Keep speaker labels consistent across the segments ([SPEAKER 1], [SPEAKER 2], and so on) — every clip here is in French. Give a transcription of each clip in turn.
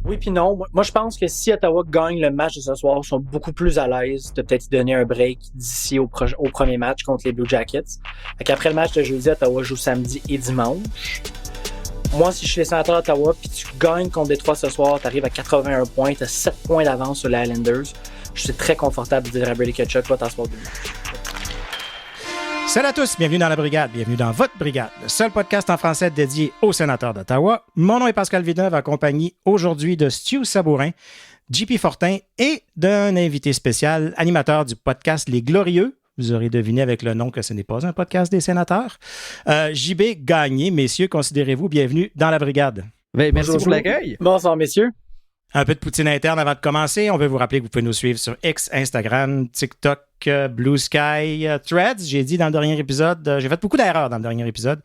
[SPEAKER 1] Oui puis non. Moi, je pense que si Ottawa gagne le match de ce soir, ils sont beaucoup plus à l'aise de peut-être donner un break d'ici au premier match contre les Blue Jackets. Fait qu'après le match de jeudi, Ottawa joue samedi et dimanche. Moi, si je suis les Sénateurs d'Ottawa puis tu gagnes contre Détroit ce soir, tu arrives à 81 points, tu as 7 points d'avance sur les Islanders. Je suis très confortable de dire à Brady Tkachuk, va t'asseoir demain.
[SPEAKER 2] Salut à tous, bienvenue dans la Brigade, bienvenue dans votre Brigade, le seul podcast en français dédié aux Sénateurs d'Ottawa. Mon nom est Pascal Villeneuve, accompagné aujourd'hui de Stu Sabourin, JP Fortin et d'un invité spécial, animateur du podcast Les Glorieux. Vous aurez deviné avec le nom que ce n'est pas un podcast des sénateurs. JB Gagné, messieurs, considérez-vous bienvenue dans la Brigade.
[SPEAKER 3] Ben, merci pour l'accueil.
[SPEAKER 1] Bonsoir, messieurs.
[SPEAKER 2] Un peu de poutine interne avant de commencer. On veut vous rappeler que vous pouvez nous suivre sur X, Instagram, TikTok, Blue Sky, Threads. J'ai dit dans le dernier épisode, j'ai fait beaucoup d'erreurs dans le dernier épisode.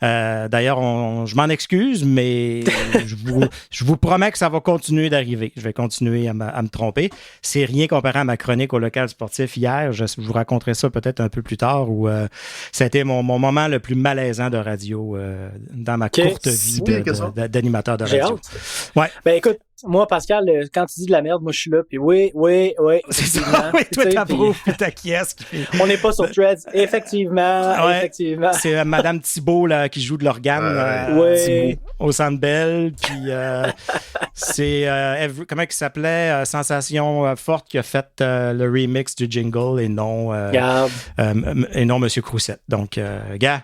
[SPEAKER 2] D'ailleurs, je m'en excuse, mais je vous promets que ça va continuer d'arriver. Je vais continuer à me tromper. C'est rien comparé à ma chronique au local sportif hier. Je vous raconterai ça peut-être un peu plus tard où ça a été mon moment le plus malaisant de radio dans ma courte vie d'animateur de radio.
[SPEAKER 1] Ouais. Ben écoute, moi, Pascal, quand tu dis de la merde, moi, je suis là, puis oui.
[SPEAKER 2] C'est ça, oui, toi, t'approuves, puis t'acquiesces.
[SPEAKER 1] On n'est pas sur Threads, effectivement.
[SPEAKER 2] C'est Madame Thibault là, qui joue de l'organe au Centre Bell, puis c'est, comment il s'appelait, Sensation Forte qui a fait le remix du jingle et non Monsieur Crousset. Donc, gars,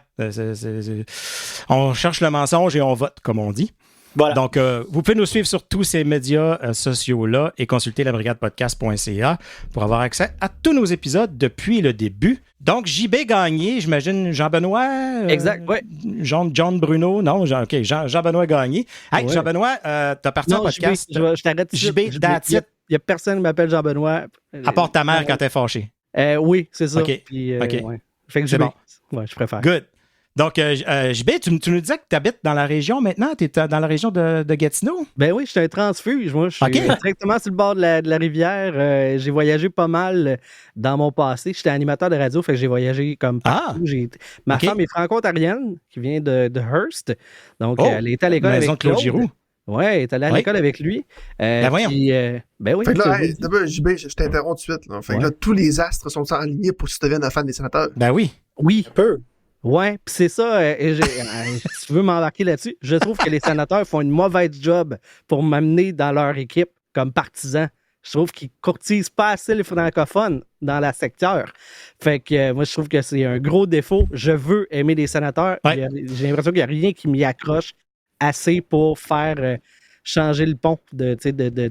[SPEAKER 2] on cherche le mensonge et on vote, comme on dit. Voilà. Donc, vous pouvez nous suivre sur tous ces médias sociaux-là et consulter labrigadepodcast.ca pour avoir accès à tous nos épisodes depuis le début. Donc, JB Gagné, j'imagine Jean-Benoît.
[SPEAKER 3] Exact, oui.
[SPEAKER 2] John Bruno, non, Jean-Benoît Gagné. Hey, ouais. Jean-Benoît, t'as parti un podcast.
[SPEAKER 3] Je t'arrête.
[SPEAKER 2] JB,
[SPEAKER 3] il n'y a personne qui m'appelle Jean-Benoît.
[SPEAKER 2] À part ta mère quand t'es fâché.
[SPEAKER 3] Oui, c'est ça.
[SPEAKER 2] OK.
[SPEAKER 3] Puis,
[SPEAKER 2] OK.
[SPEAKER 3] Ouais. Fait que
[SPEAKER 2] c'est bon.
[SPEAKER 3] Ouais, je préfère.
[SPEAKER 2] Good. Donc, JB, tu nous disais que tu habites dans la région maintenant? Tu es dans la région de Gatineau?
[SPEAKER 3] Ben oui, je suis un transfuge. Moi, je suis directement sur le bord de la rivière. J'ai voyagé pas mal dans mon passé. J'étais animateur de radio, fait que j'ai voyagé comme partout. Ma femme est franco-ontarienne, qui vient de Hearst. Donc, elle était à l'école avec
[SPEAKER 2] Claude Giroux.
[SPEAKER 3] Oui, elle est allée à l'école avec lui.
[SPEAKER 2] Voyons.
[SPEAKER 3] Puis, ben oui.
[SPEAKER 4] Fait que là, JB, je t'interromps tout de suite. Là. Fait que là, tous les astres sont alignés pour que tu deviennes un fan des Sénateurs.
[SPEAKER 2] Ben oui.
[SPEAKER 3] Oui. Un peu. Ouais, puis c'est ça, si tu veux m'embarquer là-dessus, je trouve que les Sénateurs font une mauvaise job pour m'amener dans leur équipe comme partisan. Je trouve qu'ils courtisent pas assez les francophones dans la secteur. Fait que moi, je trouve que c'est un gros défaut. Je veux aimer les Sénateurs. Ouais. J'ai l'impression qu'il n'y a rien qui m'y accroche assez pour faire changer le pont, de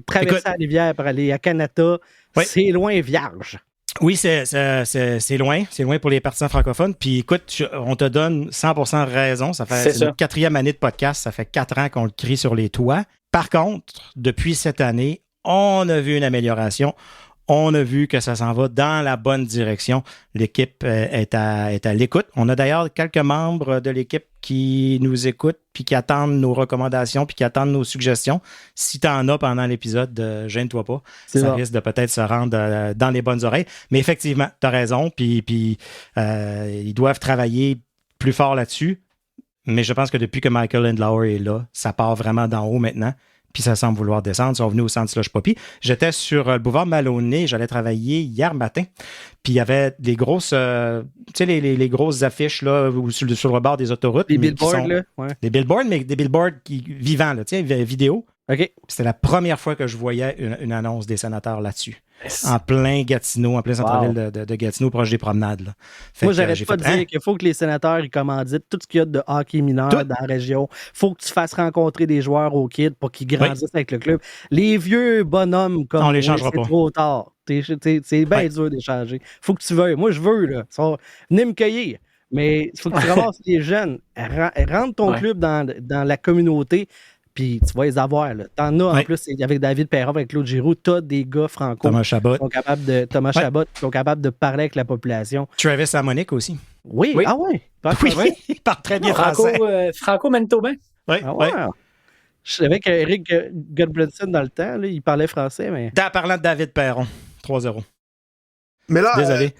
[SPEAKER 3] traverser la rivière pour aller à Canada. Ouais. C'est loin vierge.
[SPEAKER 2] Oui, c'est loin. C'est loin pour les partisans francophones. Puis écoute, on te donne 100% raison. C'est notre 4e année de podcast. Ça fait 4 ans qu'on le crie sur les toits. Par contre, depuis cette année, on a vu une amélioration. On a vu que ça s'en va dans la bonne direction. L'équipe est à l'écoute. On a d'ailleurs quelques membres de l'équipe qui nous écoutent puis qui attendent nos recommandations puis qui attendent nos suggestions. Si tu en as pendant l'épisode, gêne-toi pas. Ça risque de peut-être se rendre dans les bonnes oreilles. Mais effectivement, tu as raison. Puis ils doivent travailler plus fort là-dessus. Mais je pense que depuis que Michael Lindlauer est là, ça part vraiment d'en haut maintenant. Puis ça semble vouloir descendre. Ils sont venus au centre Slush Poppy. J'étais sur le boulevard Maloney. J'allais travailler hier matin. Puis il y avait des grosses, tu sais, les grosses affiches là, sur le rebord des autoroutes.
[SPEAKER 3] Des billboards, là. Ouais.
[SPEAKER 2] Des billboards, mais des billboards vivants, là, tu sais, vidéo.
[SPEAKER 3] OK.
[SPEAKER 2] C'était la première fois que je voyais une annonce des Sénateurs là-dessus. En plein Gatineau, en plein centre-ville de Gatineau, proche des promenades. Là.
[SPEAKER 3] Moi, j'arrête pas de dire qu'il faut que les Sénateurs ils commanditent tout ce qu'il y a de hockey mineur dans la région. Faut que tu fasses rencontrer des joueurs aux kids pour qu'ils grandissent avec le club. Les vieux bonhommes comme
[SPEAKER 2] on les changera pas.
[SPEAKER 3] C'est trop tard. C'est bien dur d'échanger. Faut que tu veuilles. Moi, je veux. Là. Venez me cueillir. Mais il faut que tu ramasses les jeunes. Rentre ton club dans la communauté. Puis tu vas les avoir. Là. T'en as en plus avec David Perron, avec Claude Giroux, t'as des gars franco
[SPEAKER 2] Thomas Chabot
[SPEAKER 3] qui sont capables de parler avec la population.
[SPEAKER 2] Travis Lamonique aussi.
[SPEAKER 3] Oui. Ah ouais.
[SPEAKER 2] Il parle très bien français.
[SPEAKER 1] Franco-manitobain.
[SPEAKER 2] Oui.
[SPEAKER 3] Je savais qu'Eric Goodbranson, dans le temps, là, il parlait français. Mais...
[SPEAKER 2] En parlant de David Perron, 3-0.
[SPEAKER 4] Mais là,
[SPEAKER 2] Désolé.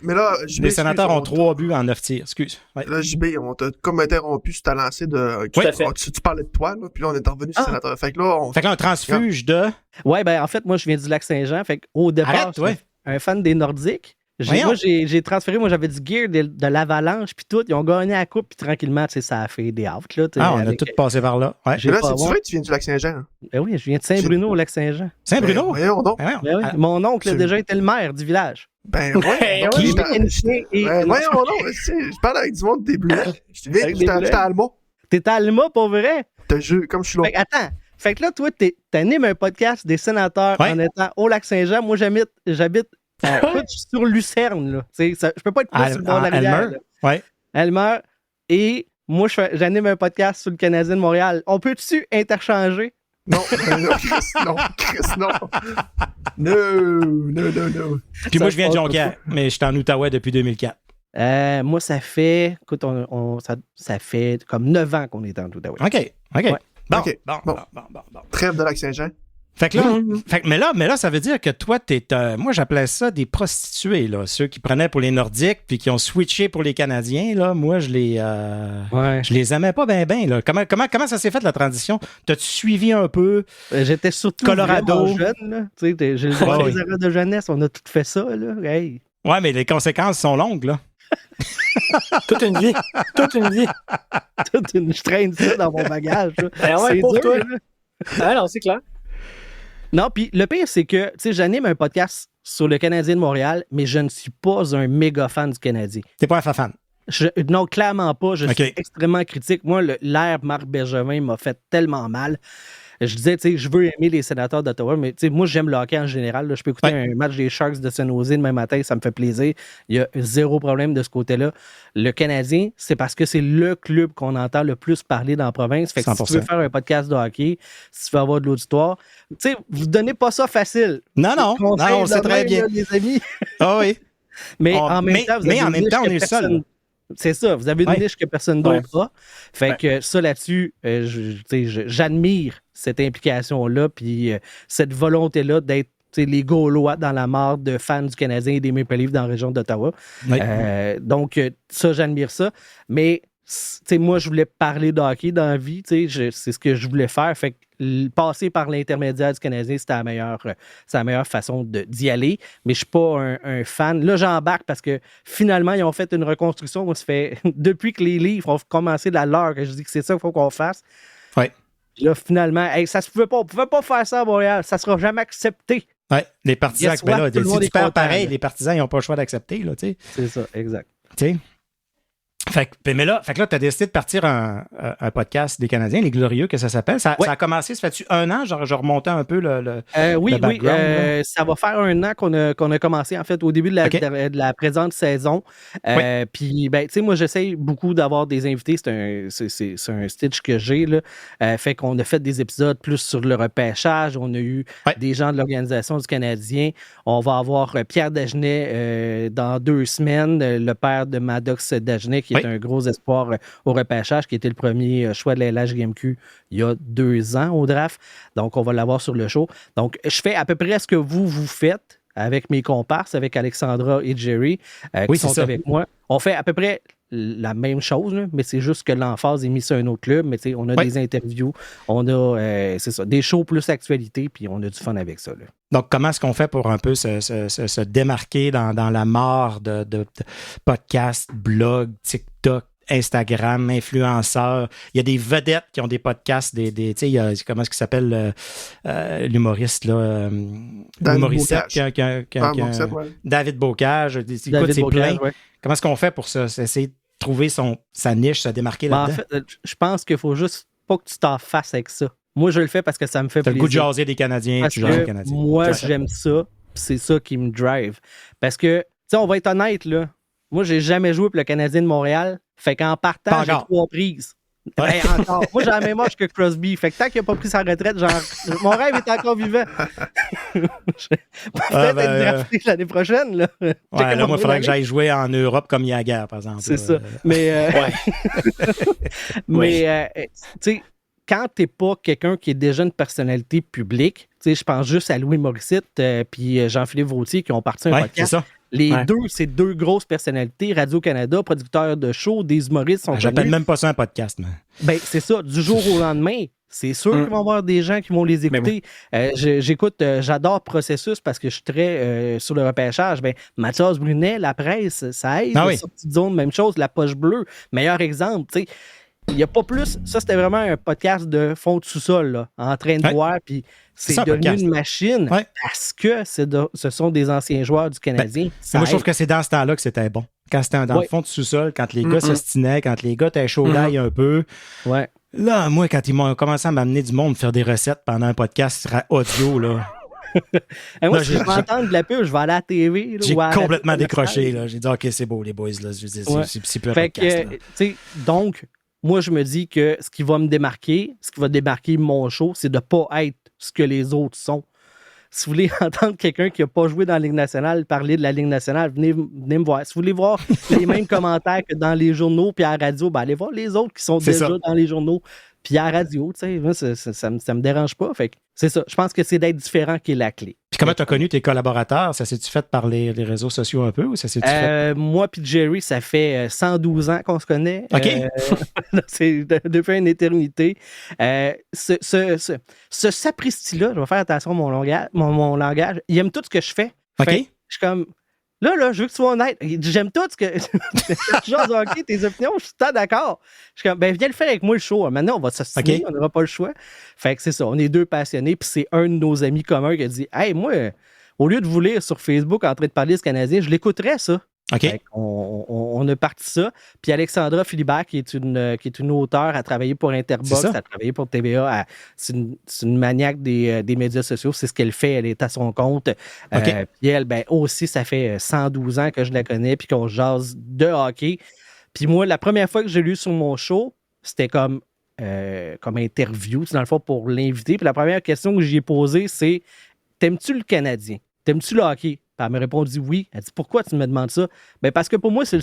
[SPEAKER 4] JB,
[SPEAKER 2] les Sénateurs ont 3 buts en 9 tirs. Excuse. Ouais.
[SPEAKER 4] Là, JB, on t'a comme interrompu sur ta lancée de.
[SPEAKER 1] Tout à fait.
[SPEAKER 4] Tu parlais de toi, là, puis là, on est revenu sur les Sénateurs. Fait que là,
[SPEAKER 2] on transfuge de.
[SPEAKER 3] Ouais, ben en fait, moi, je viens du Lac-Saint-Jean. Fait qu'au départ, je suis un fan des Nordiques. J'ai transféré, moi j'avais du gear de l'Avalanche puis tout, ils ont gagné la coupe puis tranquillement, tu sais, ça a fait des outs là.
[SPEAKER 2] On a tout passé par là. Ouais.
[SPEAKER 4] Mais là, c'est vrai que tu viens du Lac-Saint-Jean. Hein?
[SPEAKER 3] Ben oui, je viens de Saint-Bruno au Lac-Saint-Jean.
[SPEAKER 2] Saint-Bruno?
[SPEAKER 4] Voyons donc.
[SPEAKER 3] Ben oui. Mon oncle a déjà été le maire du village.
[SPEAKER 4] Ben ouais. Voyons donc, je parle avec du monde des Bleus. J'étais à Alma.
[SPEAKER 3] T'étais à Alma pour vrai?
[SPEAKER 4] Comme je suis là.
[SPEAKER 3] Attends. Fait que là, toi, t'animes un podcast des Sénateurs en étant au Lac-Saint-Jean. Moi, j'habite sur Lucerne, là. Je peux pas être plus sur le bord de la rivière.
[SPEAKER 2] Ouais.
[SPEAKER 3] Elmer. Et moi, j'anime un podcast sur le Canadien de Montréal. On peut-tu interchanger?
[SPEAKER 4] Non, Chris, non. No.
[SPEAKER 2] Puis moi, je viens de Jonquière, mais je suis en Outaouais depuis 2004.
[SPEAKER 3] Moi, ça fait... Écoute, ça fait comme 9 ans qu'on est en Outaouais.
[SPEAKER 2] OK.
[SPEAKER 3] Ouais.
[SPEAKER 2] Bon.
[SPEAKER 4] Trêve de Lac-Saint-Jean.
[SPEAKER 2] Fait que là, mais là, ça veut dire que toi, moi, j'appelais ça des prostituées, là. Ceux qui prenaient pour les Nordiques puis qui ont switché pour les Canadiens, là. Moi, je les aimais pas bien, là. Comment ça s'est fait, la transition? T'as-tu suivi un peu?
[SPEAKER 3] J'étais surtout
[SPEAKER 2] Colorado.
[SPEAKER 3] Jeune, là. Tu sais, j'ai les erreurs de jeunesse, on a tout fait ça, là. Hey.
[SPEAKER 2] Ouais, mais les conséquences sont longues, là.
[SPEAKER 1] Toute une vie.
[SPEAKER 3] Je traîne ça dans mon bagage, là.
[SPEAKER 1] C'est pour
[SPEAKER 3] dur,
[SPEAKER 1] toi.
[SPEAKER 3] Là.
[SPEAKER 1] Ah non, c'est clair.
[SPEAKER 3] Non, puis le pire, c'est que, tu sais, j'anime un podcast sur le Canadien de Montréal, mais je ne suis pas un méga fan du Canadien.
[SPEAKER 2] T'es pas un fan?
[SPEAKER 3] Non, clairement pas. Je suis extrêmement critique. Moi, l'ère Marc Bergevin m'a fait tellement mal. Je disais, tu sais, je veux aimer les Sénateurs d'Ottawa, mais tu sais, moi, j'aime le hockey en général. Là. Je peux écouter un match des Sharks de San Jose demain matin, ça me fait plaisir. Il y a zéro problème de ce côté-là. Le Canadien, c'est parce que c'est le club qu'on entend le plus parler dans la province. Fait que 100%. Si tu veux faire un podcast de hockey, si tu veux avoir de l'auditoire, tu sais, vous ne donnez pas ça facile.
[SPEAKER 2] Non, on sait très bien.
[SPEAKER 3] Là, les amis.
[SPEAKER 2] Ah oui.
[SPEAKER 3] Mais en même temps,
[SPEAKER 2] on est seul.
[SPEAKER 3] C'est ça, vous avez une niche que personne d'autre a. Fait que ça, là-dessus, j'admire cette implication-là, puis cette volonté-là d'être les Gaulois dans la mare de fans du Canadien et des Maple Leafs dans la région d'Ottawa. Oui. Donc, ça, j'admire ça. Mais, moi, je voulais parler de hockey dans la vie, c'est ce que je voulais faire. Fait que passer par l'intermédiaire du Canadien, c'était la meilleure façon d'y aller. Mais je ne suis pas un fan. Là, j'embarque parce que finalement, ils ont fait une reconstruction. Moi, ça fait depuis que les livres ont commencé de la leur que je dis que c'est ça qu'il faut qu'on fasse.
[SPEAKER 2] Oui.
[SPEAKER 3] Là, finalement, ça se pouvait pas. On ne pouvait pas faire ça à Montréal. Ça ne sera jamais accepté.
[SPEAKER 2] Oui, les partisans, si tu perds pareil, les partisans, ils n'ont pas le choix d'accepter. Là,
[SPEAKER 3] c'est ça, exact.
[SPEAKER 2] Fait que là, tu as décidé de partir un podcast des Canadiens, Les Glorieux, que ça s'appelle. Ça a commencé, ça fait-tu un an? Genre, je remontais un peu le background.
[SPEAKER 3] Ça va faire un an qu'on a commencé, en fait, au début de la présente saison. Puis, tu sais, moi, j'essaie beaucoup d'avoir des invités. C'est un stitch que j'ai, là. Fait qu'on a fait des épisodes plus sur le repêchage. On a eu des gens de l'Organisation du Canadien. On va avoir Pierre Dagenet dans 2 semaines, le père de Maddox Dagenet, qui est un gros espoir au repêchage, qui était le premier choix de la LHGMQ il y a 2 ans au draft. Donc, on va l'avoir sur le show. Donc, je fais à peu près ce que vous faites avec mes comparses, avec Alexandra et Jerry, qui sont avec moi. On fait à peu près la même chose, là, mais c'est juste que l'emphase est mise sur un autre club. Mais on a des interviews, on a des shows plus actualité, puis on a du fun avec ça. Là.
[SPEAKER 2] Donc, comment est-ce qu'on fait pour un peu se démarquer dans la mare de podcasts, blogs, TikTok, Instagram, influenceurs? Il y a des vedettes qui ont des podcasts, il y a, comment est-ce qu'il s'appelle l'humoriste, là? L'humoriste David Bocage. Écoute, c'est plein. Ouais. Comment est-ce qu'on fait pour essayer de trouver sa niche, se démarquer là-dedans?
[SPEAKER 3] En fait, je pense qu'il faut juste pas que tu t'en fasses avec ça. Moi, je le fais parce que ça me fait plaisir.
[SPEAKER 2] T'as le goût de jaser des Canadiens.
[SPEAKER 3] Parce que moi, j'aime ça. C'est ça qui me drive. Parce que, tu sais, on va être honnête, là. Moi, j'ai jamais joué pour le Canadien de Montréal. Fait qu'en partant, j'ai 3 prises. Ben, encore. Moi, j'ai la même âge que Crosby. Fait que tant qu'il n'a pas pris sa retraite, genre, mon rêve est encore vivant. Peut-être être drafté l'année prochaine. Là,
[SPEAKER 2] là moi, il faudrait que j'aille jouer en Europe comme Yaguer, par exemple.
[SPEAKER 3] C'est ça. Mais, mais tu sais, quand t'es pas quelqu'un qui est déjà une personnalité publique, tu sais, je pense juste à Louis Morissette puis Jean-Philippe Vautier qui ont parti un podcast. Les deux, c'est deux grosses personnalités. Radio-Canada, producteurs de shows, des humoristes sont
[SPEAKER 2] J'appelle même pas ça un podcast. Mais...
[SPEAKER 3] Ben, c'est ça. Du jour au lendemain, c'est sûr qu'il va y avoir des gens qui vont les écouter. J'écoute, j'adore Processus parce que je suis très sur le repêchage. Ben, Mathias Brunet, la presse, ça aide. Sortie de zone, même chose. La poche bleue, meilleur exemple. Tu sais, il n'y a pas plus. Ça, c'était vraiment un podcast de fond de sous-sol, là, en train de boire. Puis c'est devenu une machine parce que ce sont des anciens joueurs du Canadien.
[SPEAKER 2] Moi, je trouve que c'est dans ce temps-là que c'était bon. Quand c'était dans le fond de sous-sol, quand les gars s'ostinaient, quand les gars étaient chauds d'ail un peu.
[SPEAKER 3] Ouais.
[SPEAKER 2] Là, moi, quand ils m'ont commencé à m'amener du monde faire des recettes pendant un podcast audio, là.
[SPEAKER 3] Moi, si je vais entendre de la pub, je vais aller à la TV. Là,
[SPEAKER 2] j'ai complètement décroché. Là. J'ai dit, OK, c'est beau, les boys. Là. Je dis, c'est plus un podcast.
[SPEAKER 3] Donc, moi, je me dis que ce qui va me démarquer, ce qui va démarquer mon show, c'est de ne pas être ce que les autres sont. Si vous voulez entendre quelqu'un qui n'a pas joué dans la Ligue nationale parler de la Ligue nationale, venez me voir. Si vous voulez voir les mêmes commentaires que dans les journaux puis à la radio, ben allez voir les autres qui sont déjà dans les journaux puis à la radio. Ça me dérange pas. Fait que c'est ça. Je pense que c'est d'être différent qui est la clé.
[SPEAKER 2] Puis comment tu as connu tes collaborateurs? Ça s'est-tu fait par les réseaux sociaux un peu ou ça s'est-tu fait?
[SPEAKER 3] Moi puis Jerry, ça fait 112 ans qu'on se connaît.
[SPEAKER 2] OK.
[SPEAKER 3] C'est depuis une éternité. Ce sapristi-là, je vais faire attention à mon langage, il aime tout ce que je fais.
[SPEAKER 2] OK.
[SPEAKER 3] Je suis comme... Là, je veux que tu sois honnête. J'aime tout ce que... genre de hockey, tes opinions, je suis tout d'accord. Je suis comme, ben viens le faire avec moi le show. Maintenant, on va s'assiner, on n'aura pas le choix. Fait que c'est ça, on est deux passionnés, puis c'est un de nos amis communs qui a dit, hey, moi, au lieu de vous lire sur Facebook en train de parler de ce Canadien, je l'écouterais, ça.
[SPEAKER 2] OK.
[SPEAKER 3] On a parti ça. Puis Alexandra Philibert, qui est une auteure, a travaillé pour Interbox, a travaillé pour TVA. C'est une maniaque des médias sociaux. C'est ce qu'elle fait. Elle est à son compte.
[SPEAKER 2] Okay.
[SPEAKER 3] Puis elle, ben aussi, ça fait 112 ans que je la connais puis qu'on jase de hockey. Puis moi, la première fois que j'ai lu sur mon show, c'était comme interview, dans le fond, pour l'inviter. Puis la première question que j'y ai posée, c'est « T'aimes-tu le Canadien? T'aimes-tu le hockey? » Elle m'a répondu oui. Elle dit, pourquoi tu me demandes ça? Ben parce que pour moi, c'est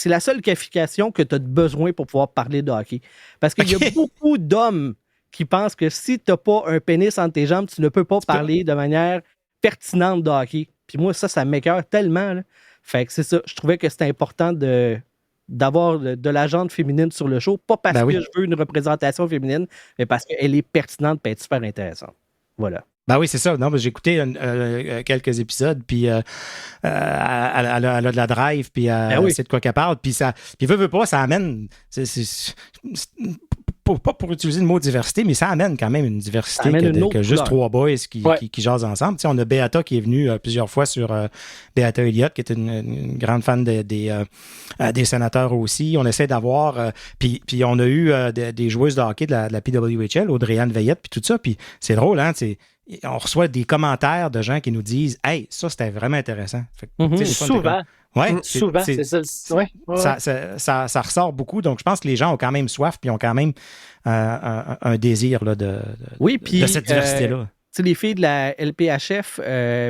[SPEAKER 3] la seule qualification que tu as besoin pour pouvoir parler de hockey. Parce qu'il y a beaucoup d'hommes qui pensent que si tu n'as pas un pénis entre tes jambes, tu ne peux pas parler de manière pertinente de hockey. Puis moi, ça m'écoeure tellement. Là. Fait que c'est ça. Je trouvais que c'était important d'avoir de la gente féminine sur le show. Pas parce que je veux une représentation féminine, mais parce qu'elle est pertinente et être super intéressante. Voilà.
[SPEAKER 2] Ben oui, c'est ça. Non, j'ai écouté quelques épisodes, puis elle a de la drive, puis c'est de quoi qu'elle parle, puis veut pas, ça amène... Pas pour utiliser le mot diversité, mais ça amène quand même une diversité que juste trois boys qui jasent ensemble. Tu sais, on a Beata qui est venue plusieurs fois sur Beata Elliott, qui est une grande fan des sénateurs aussi. On essaie d'avoir... puis on a eu des joueuses de hockey de la PWHL, Audrey-Anne Veillette, puis tout ça. Puis c'est drôle, hein? On reçoit des commentaires de gens qui nous disent « Hey, ça, c'était vraiment intéressant. »
[SPEAKER 1] Souvent.
[SPEAKER 2] Ouais,
[SPEAKER 1] souvent, c'est ça.
[SPEAKER 2] Ça ressort beaucoup. Donc, je pense que les gens ont quand même soif puis ont quand même un désir là, de cette diversité-là.
[SPEAKER 3] Les filles de la LPHF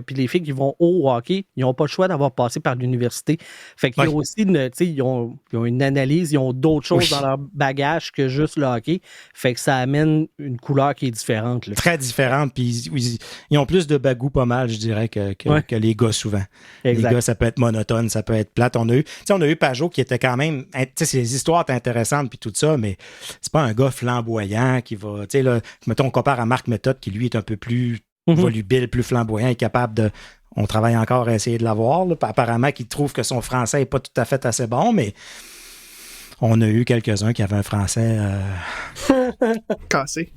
[SPEAKER 3] puis les filles qui vont au hockey, ils n'ont pas le choix d'avoir passé par l'université. Fait qu'il y a aussi ils ont une analyse, ils ont d'autres choses dans leur bagage que juste le hockey. Fait que ça amène une couleur qui est différente. Là.
[SPEAKER 2] Très différente. Puis ils ont plus de bagou pas mal, je dirais, que les gars souvent. Exact. Les gars, ça peut être monotone, ça peut être plate. On a eu Pajot qui était quand même... Ses histoires étaient intéressantes puis tout ça, mais c'est pas un gars flamboyant qui va... Mettons, on compare à Marc Méthode qui, lui, est un peu plus volubile, plus flamboyant et capable de... On travaille encore à essayer de l'avoir. Là. Apparemment, qu'il trouve que son français n'est pas tout à fait assez bon, mais on a eu quelques-uns qui avaient un français...
[SPEAKER 4] cassé.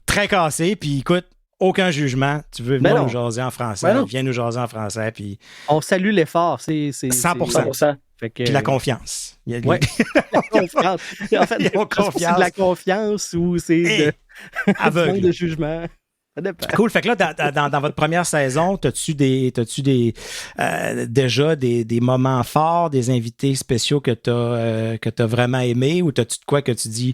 [SPEAKER 2] Très cassé, puis écoute, aucun jugement. Tu veux venir nous jaser en français, viens nous jaser en français. Puis...
[SPEAKER 3] On salue l'effort. C'est
[SPEAKER 2] 100%. Puis la confiance.
[SPEAKER 3] La confiance. En fait, c'est de la confiance ou c'est
[SPEAKER 2] aveugle
[SPEAKER 3] de jugement.
[SPEAKER 2] Cool. Fait que là, dans votre première saison, t'as-tu déjà des moments forts, des invités spéciaux que t'as vraiment aimés, ou t'as-tu de quoi que tu dis,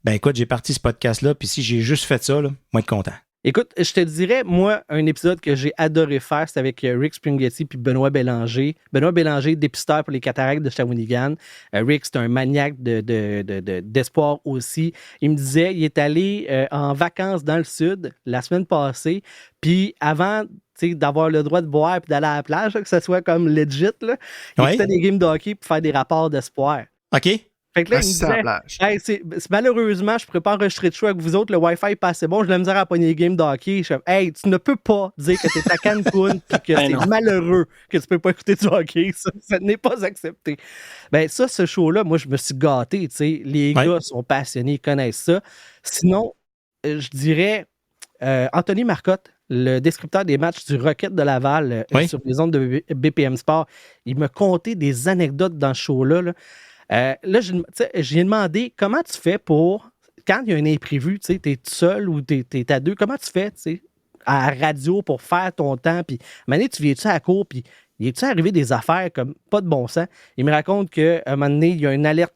[SPEAKER 2] ben écoute, j'ai parti ce podcast-là, puis si j'ai juste fait ça, là, moi être content?
[SPEAKER 3] Écoute, je te dirais, moi, un épisode que j'ai adoré faire, c'était avec Rick Springhetti puis Benoît Bélanger. Benoît Bélanger, dépisteur pour les cataractes de Shawinigan. Rick, c'est un maniaque d'espoir aussi. Il me disait, il est allé en vacances dans le sud la semaine passée, puis avant d'avoir le droit de boire et d'aller à la plage, là, que ça soit comme legit, là, il faisait des games de hockey pour faire des rapports d'espoir.
[SPEAKER 2] OK.
[SPEAKER 3] Fait que là, il me disait, malheureusement, je ne pourrais pas enregistrer de show avec vous autres, le Wi-Fi est pas assez bon, je l'ai misère à pogner les games de hockey. Je fais, hey, tu ne peux pas dire que tu es à Cancun et que c'est malheureux que tu ne peux pas écouter du hockey. Ça n'est pas accepté. Ben ça, ce show-là, moi, je me suis gâté. Les gars sont passionnés, ils connaissent ça. Sinon, je dirais Anthony Marcotte, le descripteur des matchs du Rocket de Laval sur les ondes de BPM Sport, il m'a conté des anecdotes dans ce show-là. Là, j'ai demandé comment tu fais pour, quand il y a un imprévu, tu es seul ou tu es à deux, comment tu fais à la radio pour faire ton temps? Puis, à un moment donné, tu viens-tu à la cour? Puis, il est-tu arrivé des affaires comme pas de bon sens? Il me raconte qu'à un moment donné, il y a une alerte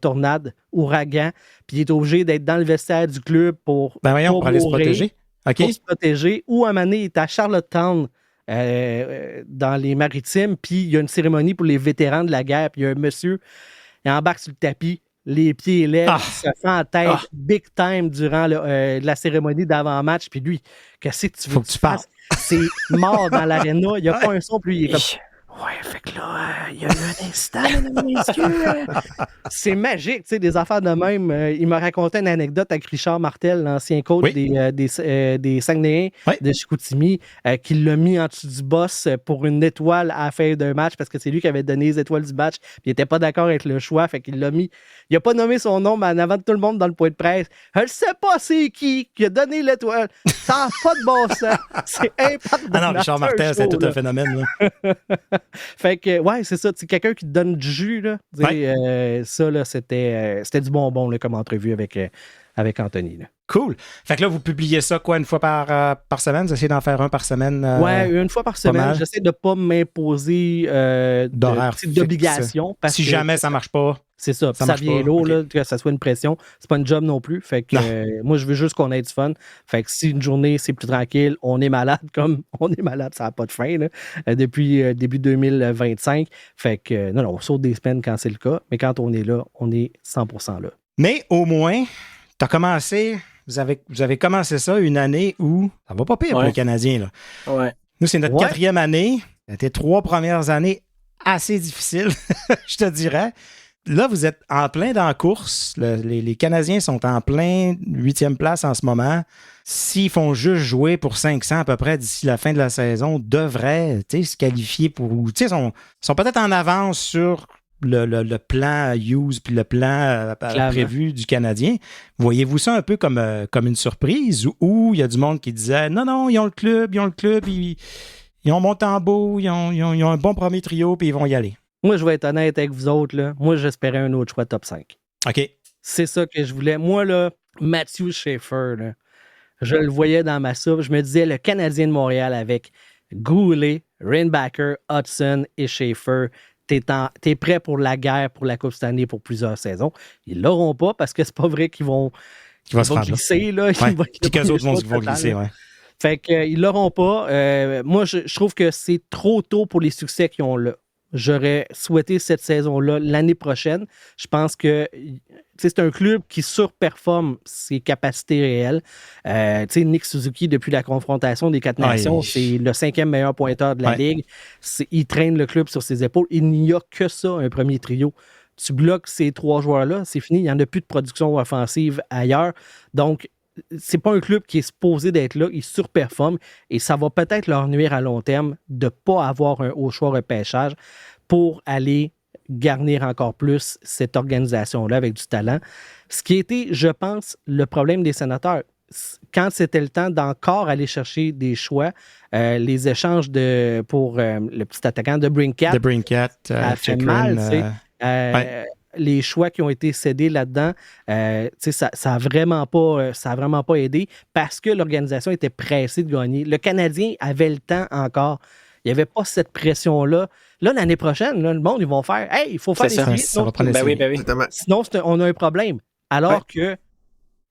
[SPEAKER 3] tornade, ouragan, puis il est obligé d'être dans le vestiaire du club pour
[SPEAKER 2] aller se protéger. Okay.
[SPEAKER 3] Pour se protéger. Ou à un moment donné, il est à Charlottetown, dans les Maritimes, puis il y a une cérémonie pour les vétérans de la guerre, puis il y a un monsieur. Il embarque sur le tapis, les pieds lèvres, il se fait en tête big time durant la cérémonie d'avant-match. Puis lui, qu'est-ce que tu veux que tu fasses? C'est mort dans l'aréna, il n'y a pas un son, puis il est comme... Ouais, fait que là, il y a eu un instant, c'est magique, tu sais, des affaires de même. Il m'a raconté une anecdote avec Richard Martel, l'ancien coach des Saguenayens de Chicoutimi, qui l'a mis en dessous du boss pour une étoile à la fin d'un match parce que c'est lui qui avait donné les étoiles du match, puis il n'était pas d'accord avec le choix, fait qu'il l'a mis. Il n'a pas nommé son nom, mais en avant de tout le monde dans le point de presse. Je ne sais pas c'est qui a donné l'étoile. Ça n'a pas de bon sens. C'est impactant.
[SPEAKER 2] Ah non, Richard Martel, c'est tout un phénomène.
[SPEAKER 3] Fait que, ouais, c'est ça. Quelqu'un qui te donne du jus, là. Ça, là, c'était du bonbon là, comme entrevue avec Anthony. Là.
[SPEAKER 2] Cool. Fait que là, vous publiez ça, quoi, une fois par semaine? Vous essayez d'en faire un par semaine?
[SPEAKER 3] Ouais, une fois par semaine. J'essaie de ne pas m'imposer d'obligation.
[SPEAKER 2] Si jamais ça ne marche pas.
[SPEAKER 3] C'est ça. Ça vient lourd, là, que ça soit une pression. C'est pas une job non plus. Fait que moi, je veux juste qu'on ait du fun. Fait que si une journée, c'est plus tranquille, on est malade comme on est malade, ça n'a pas de fin, là, depuis début 2025. Fait que, non, on saute des semaines quand c'est le cas. Mais quand on est là, on est 100% là.
[SPEAKER 2] Mais au moins, tu as commencé... Vous avez commencé ça une année où ça va pas pire pour les Canadiens. Là.
[SPEAKER 1] Ouais.
[SPEAKER 2] Nous, c'est notre 4e année. C'était 3 premières années assez difficiles, je te dirais. Là, vous êtes en plein dans la course. Les Canadiens sont en plein 8e place en ce moment. S'ils font juste jouer pour 500 à peu près d'ici la fin de la saison, devraient se qualifier pour... Ils sont peut-être en avance sur... Le plan Hughes puis le plan prévu du Canadien. Voyez-vous ça un peu comme une surprise où il y a du monde qui disait non, ils ont le club, ils ont Montembeault, ils ont un bon premier trio puis ils vont y aller.
[SPEAKER 3] Moi, je vais être honnête avec vous autres. Là. Moi, j'espérais un autre choix top 5.
[SPEAKER 2] OK.
[SPEAKER 3] C'est ça que je voulais. Moi, là, Matthew Schaefer, là, je le voyais dans ma soupe. Je me disais le Canadien de Montréal avec Goulet, Reinbacker, Hudson et Schaefer. T'es prêt pour la guerre, pour la Coupe Stanley pour plusieurs saisons. Ils l'auront pas parce que c'est pas vrai qu'ils vont glisser. Là.
[SPEAKER 2] Puis qu'eux autres vont glisser, ouais.
[SPEAKER 3] Fait qu'ils l'auront pas. Moi, je trouve que c'est trop tôt pour les succès qu'ils ont là. J'aurais souhaité cette saison-là l'année prochaine. Je pense que c'est un club qui surperforme ses capacités réelles. Nick Suzuki, depuis la confrontation des 4 nations, c'est le 5e meilleur pointeur de la Ligue. Il traîne le club sur ses épaules. Il n'y a que ça, un premier trio. Tu bloques ces 3 joueurs-là, c'est fini. Il n'y en a plus de production offensive ailleurs. Donc, c'est pas un club qui est supposé d'être là. Il surperforme et ça va peut-être leur nuire à long terme de ne pas avoir un haut choix repêchage pour aller garnir encore plus cette organisation-là avec du talent. Ce qui était, je pense, le problème des Sénateurs. Quand c'était le temps d'encore aller chercher des choix, les échanges pour le petit attaquant de Brincat a fait mal. Les choix qui ont été cédés là-dedans, ça n'a vraiment pas aidé parce que l'organisation était pressée de gagner. Le Canadien avait le temps encore. Il n'y avait pas cette pression-là. Là, l'année prochaine, là, le monde, ils vont faire « Hey, il faut faire des séries. » Sinon, on a un problème. Alors que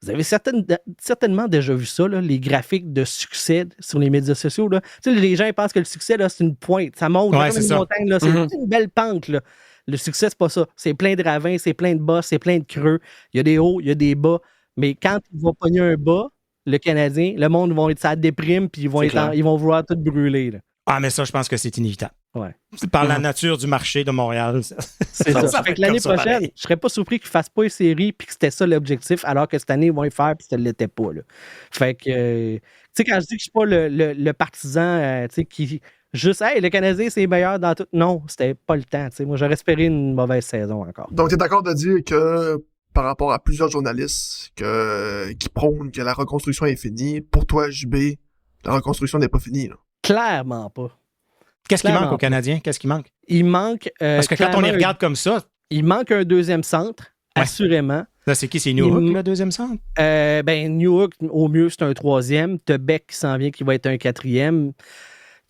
[SPEAKER 3] Vous avez certainement déjà vu ça, là, les graphiques de succès sur les médias sociaux. Là. Tu sais, les gens pensent que le succès, là, c'est une pointe. Ça monte comme une montagne. Là, c'est une belle pente. Là. Le succès, c'est pas ça. C'est plein de ravins, c'est plein de bas, c'est plein de creux. Il y a des hauts, il y a des bas. Mais quand ils vont pogner un bas, le Canadien, le monde va être ça déprime puis ils vont vouloir tout brûler. Là.
[SPEAKER 2] Ah, mais ça, je pense que c'est inévitable.
[SPEAKER 3] Ouais.
[SPEAKER 2] Par la nature du marché de Montréal.
[SPEAKER 3] C'est ça. Fait que l'année prochaine, je serais pas surpris qu'ils ne fassent pas une série puis que c'était ça l'objectif, alors que cette année, ils vont y faire puis ça ne l'était pas. Là. Fait que, tu sais, quand je dis que je suis pas le partisan, tu sais, qui juste, hey, le Canadien, c'est meilleur dans tout. Non, c'était pas le temps. Tu sais. Moi, j'aurais espéré une mauvaise saison encore.
[SPEAKER 4] Donc, tu es d'accord de dire que par rapport à plusieurs journalistes qui prônent que la reconstruction est finie, pour toi, JB, la reconstruction n'est pas finie. Là.
[SPEAKER 3] Clairement pas.
[SPEAKER 2] Qu'est-ce qui manque aux Canadiens? Qu'est-ce qui manque?
[SPEAKER 3] Il manque...
[SPEAKER 2] Parce que quand on les regarde comme ça...
[SPEAKER 3] Il manque un deuxième centre, assurément.
[SPEAKER 2] Là, c'est qui? C'est Newhook, le deuxième centre?
[SPEAKER 3] Newhook, au mieux, c'est un troisième. T'as Beck qui s'en vient, qui va être un quatrième.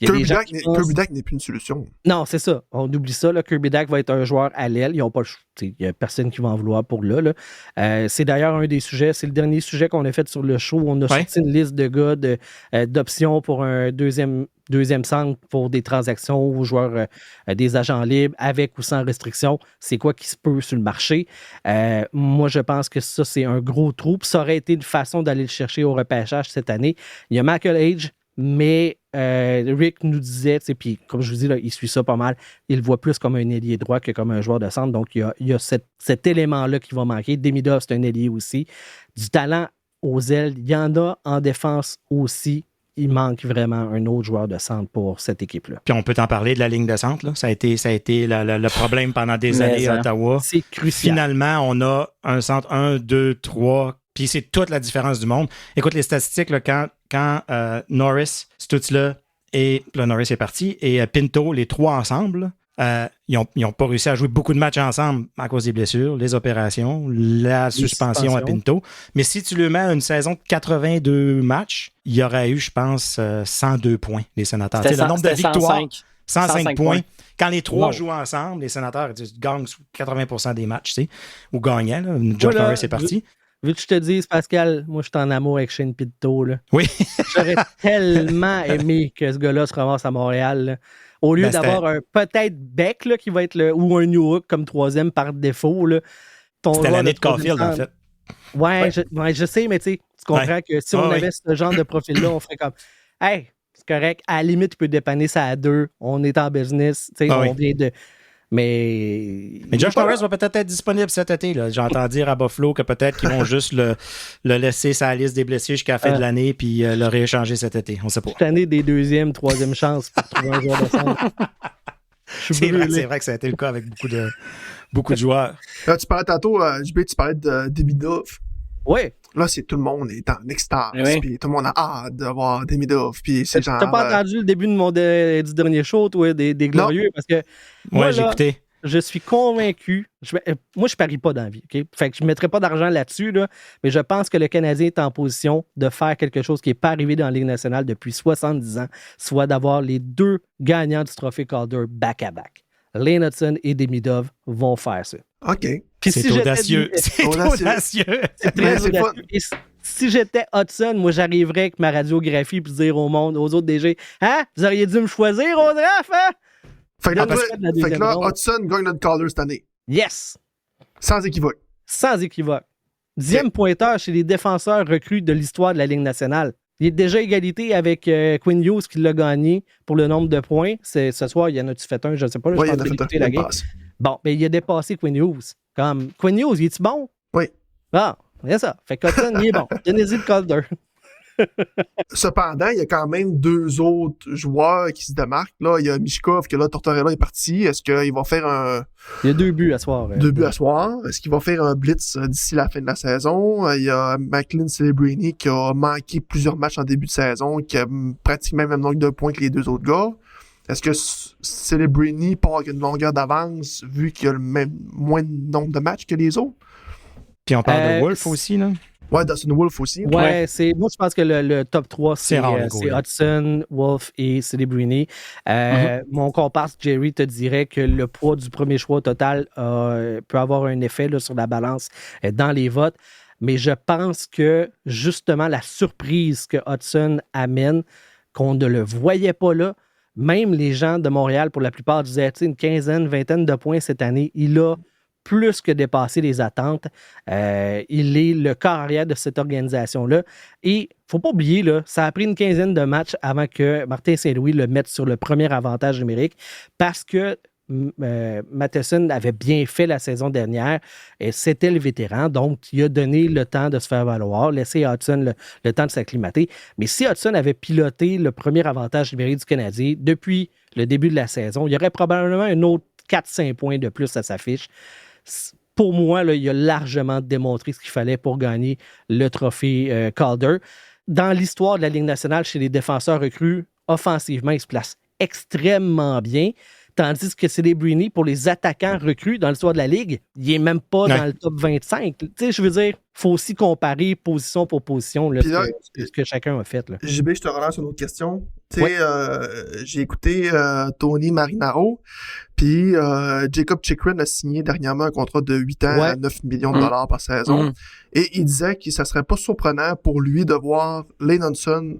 [SPEAKER 4] Kirby Dach n'est plus une solution.
[SPEAKER 3] Non, c'est ça. On oublie ça. Là. Kirby Dach va être un joueur à l'aile. Il n'y a personne qui va en vouloir pour là. C'est d'ailleurs un des sujets. C'est le dernier sujet qu'on a fait sur le show. On a sorti une liste de gars d'options pour un deuxième centre pour des transactions aux joueurs des agents libres avec ou sans restriction. C'est quoi qui se peut sur le marché? Moi, je pense que ça, c'est un gros trou. Puis ça aurait été une façon d'aller le chercher au repêchage cette année. Il y a Michael Age, mais Rick nous disait, puis comme je vous dis, là, il suit ça pas mal, il le voit plus comme un ailier droit que comme un joueur de centre. Donc, il y a cet élément-là qui va manquer. Demidov, c'est un ailier aussi. Du talent aux ailes, il y en a en défense aussi. Il manque vraiment un autre joueur de centre pour cette équipe-là.
[SPEAKER 2] Puis on peut t'en parler de la ligne de centre. Là. Ça a été le problème pendant des années à Ottawa.
[SPEAKER 3] C'est crucial.
[SPEAKER 2] Finalement, on a un centre 1, 2, 3, puis c'est toute la différence du monde. Écoute, les statistiques, là, quand Norris, Stutzle et là, Norris est parti, et Pinto, les trois ensemble, ils n'ont pas réussi à jouer beaucoup de matchs ensemble à cause des blessures, les opérations, la suspension à Pinto. Mais si tu le mets à une saison de 82 matchs, il y aurait eu, je pense, 102 points, les Sénateurs. Le nombre de victoires, 105 points. Quand les trois jouent ensemble, les Sénateurs gagnent 80% des matchs, tu sais, ou gagnaient. Josh Norris est parti.
[SPEAKER 3] Vu que je te dise, Pascal, moi, je suis en amour avec Shane Pinto. Là.
[SPEAKER 2] Oui.
[SPEAKER 3] J'aurais tellement aimé que ce gars-là se ramasse à Montréal. Là. Au lieu d'avoir peut-être Beck là, qui va être ou un Newhook comme troisième par défaut. Là.
[SPEAKER 2] C'était l'année de Caulfield, en fait.
[SPEAKER 3] Ouais. Je sais, mais tu comprends que si on avait ce genre de profil-là, on ferait comme hey, c'est correct. À la limite, tu peux dépanner ça à deux. On est en business. On vient de. Mais
[SPEAKER 2] Josh Norris va peut-être être disponible cet été. Là. J'entends dire à Buffalo que peut-être qu'ils vont juste le laisser sa liste des blessés jusqu'à la fin de l'année puis le rééchanger cet été. On ne sait pas.
[SPEAKER 3] Cette année, des deuxième, troisième chances pour trouver un joueur de centre.
[SPEAKER 2] C'est vrai que ça a été le cas avec beaucoup de joueurs.
[SPEAKER 4] Là, tu parlais tantôt, JB, tu parlais de Demidov.
[SPEAKER 3] Oui.
[SPEAKER 4] Là, tout le monde est en extase. Puis tout le monde a hâte de voir Demidov. Puis c'est genre.
[SPEAKER 3] T'as pas entendu le début de du dernier show, toi, des Glorieux? Non. Parce que.
[SPEAKER 2] Moi, j'ai écouté.
[SPEAKER 3] Je suis convaincu. Moi, je parie pas dans la vie. Okay? Fait que je ne mettrai pas d'argent là-dessus, là, mais je pense que le Canadien est en position de faire quelque chose qui n'est pas arrivé dans la Ligue nationale depuis 70 ans, soit d'avoir les deux gagnants du trophée Calder back-à-back. Lane Hudson et Demidov vont faire ça.
[SPEAKER 4] OK.
[SPEAKER 3] Puis
[SPEAKER 2] c'est audacieux. C'est audacieux.
[SPEAKER 3] C'est très audacieux. Et si j'étais Hudson, moi, j'arriverais avec ma radiographie et dire au monde, aux autres DG, hein? Vous auriez dû me choisir au draft, hein?
[SPEAKER 4] Fait que là, Hudson gagne notre Calder cette année.
[SPEAKER 3] Yes!
[SPEAKER 4] Sans équivoque.
[SPEAKER 3] Sans équivoque. 10e pointeur chez les défenseurs recrues de l'histoire de la Ligue nationale. Il est déjà égalité avec Quinn Hughes qui l'a gagné pour le nombre de points. Ce soir, il y en a-tu fait un? Je ne sais pas.
[SPEAKER 4] Oui, il y en a fait un.
[SPEAKER 3] La game. Bon, mais il a dépassé Quinn Hughes. Comme Quinn Hughes, il est-tu bon?
[SPEAKER 4] Oui.
[SPEAKER 3] Ah, c'est ça. Fait que Hudson, il est bon. Donnez-y le Calder.
[SPEAKER 4] Cependant, il y a quand même deux autres joueurs qui se démarquent. Là, il y a Michkov, que là, Tortorella est parti. Est-ce qu'il va faire un...
[SPEAKER 3] Il y a 2 buts à soir.
[SPEAKER 4] 2 buts à soir. Est-ce qu'il va faire un blitz d'ici la fin de la saison? Il y a Macklin Celebrini qui a manqué plusieurs matchs en début de saison, qui a pratiquement le même nombre de points que les deux autres gars. Est-ce que Celebrini part avec une longueur d'avance vu qu'il a le même moins de nombre de matchs que les autres?
[SPEAKER 2] Puis on parle de Wolf aussi, là.
[SPEAKER 4] Ouais, Dustin Wolf aussi.
[SPEAKER 3] Ouais, moi, je pense que le top 3, c'est Hudson, Wolf et Celebrini. Mon comparse Jerry te dirait que le poids du premier choix total peut avoir un effet là, sur la balance dans les votes. mais je pense que justement la surprise que Hudson amène, qu'on ne le voyait pas là, même les gens de Montréal, pour la plupart, disaient une quinzaine, vingtaine de points cette année. Il a plus que dépassé les attentes. Il est le corps arrière de cette organisation-là. Et il ne faut pas oublier, là, ça a pris une quinzaine de matchs avant que Martin Saint-Louis le mette sur le premier avantage numérique parce que Matheson avait bien fait la saison dernière et c'était le vétéran, donc il a donné le temps de se faire valoir, laissé Hudson le temps de s'acclimater. Mais si Hudson avait piloté le premier avantage numérique du Canadien depuis le début de la saison, il y aurait probablement un autre 4-5 points de plus à sa fiche. Pour moi, là, il a largement démontré ce qu'il fallait pour gagner le trophée Calder. Dans l'histoire de la Ligue nationale, chez les défenseurs recrues, offensivement, il se place extrêmement bien. Tandis que Celebrini, pour les attaquants recrues dans l'histoire de la Ligue, il n'est même pas dans le top 25. Tu sais, je veux dire, il faut aussi comparer position pour position là, ce que chacun a fait. Là.
[SPEAKER 4] JB, je te relance une autre question. Tu sais, j'ai écouté Tony Marinaro, puis Jacob Chychrun a signé dernièrement un contrat de 8 ans à 9 millions de dollars par saison. Et il disait que ça serait pas surprenant pour lui de voir Lane Hudson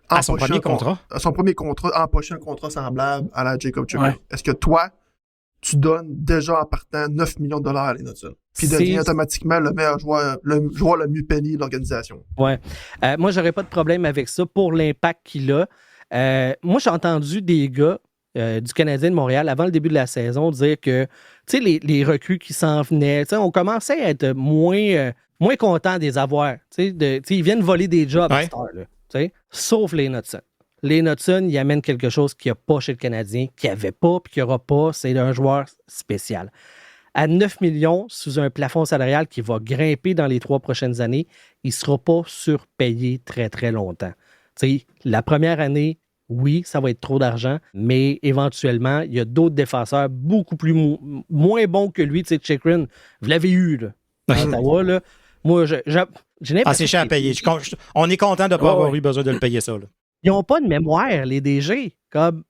[SPEAKER 2] à son premier contrat.
[SPEAKER 4] À son premier contrat, empocher un contrat semblable à la Jacob Chychrun. Ouais. Est-ce que toi, tu donnes déjà en partant 9 millions de dollars à Lane Hudson? Puis devient automatiquement le meilleur joueur, le joueur le mieux payé de l'organisation.
[SPEAKER 3] Ouais. Moi, j'aurais pas de problème avec ça pour l'impact qu'il a. Moi, j'ai entendu des gars du Canadien de Montréal avant le début de la saison dire que les recrues qui s'en venaient, on commençait à être moins contents des avoirs. Ils viennent voler des jobs à cette heure-là. Sauf Lane Hudson. Lane Hudson, il amène quelque chose qu'il n'y a pas chez le Canadien, qu'il n'y avait pas puis qu'il n'y aura pas. C'est un joueur spécial. À 9 millions, sous un plafond salarial qui va grimper dans les 3 prochaines années, il ne sera pas surpayé très, très longtemps. La première année, oui, ça va être trop d'argent, mais éventuellement, il y a d'autres défenseurs beaucoup plus moins bons que lui. Chychrun, vous l'avez eu là, à Ottawa. Là. Moi, j'ai l'impression
[SPEAKER 2] c'est cher à payer. On est content de ne pas avoir eu besoin de le payer ça. Là.
[SPEAKER 3] Ils n'ont pas de mémoire, les DG. Comme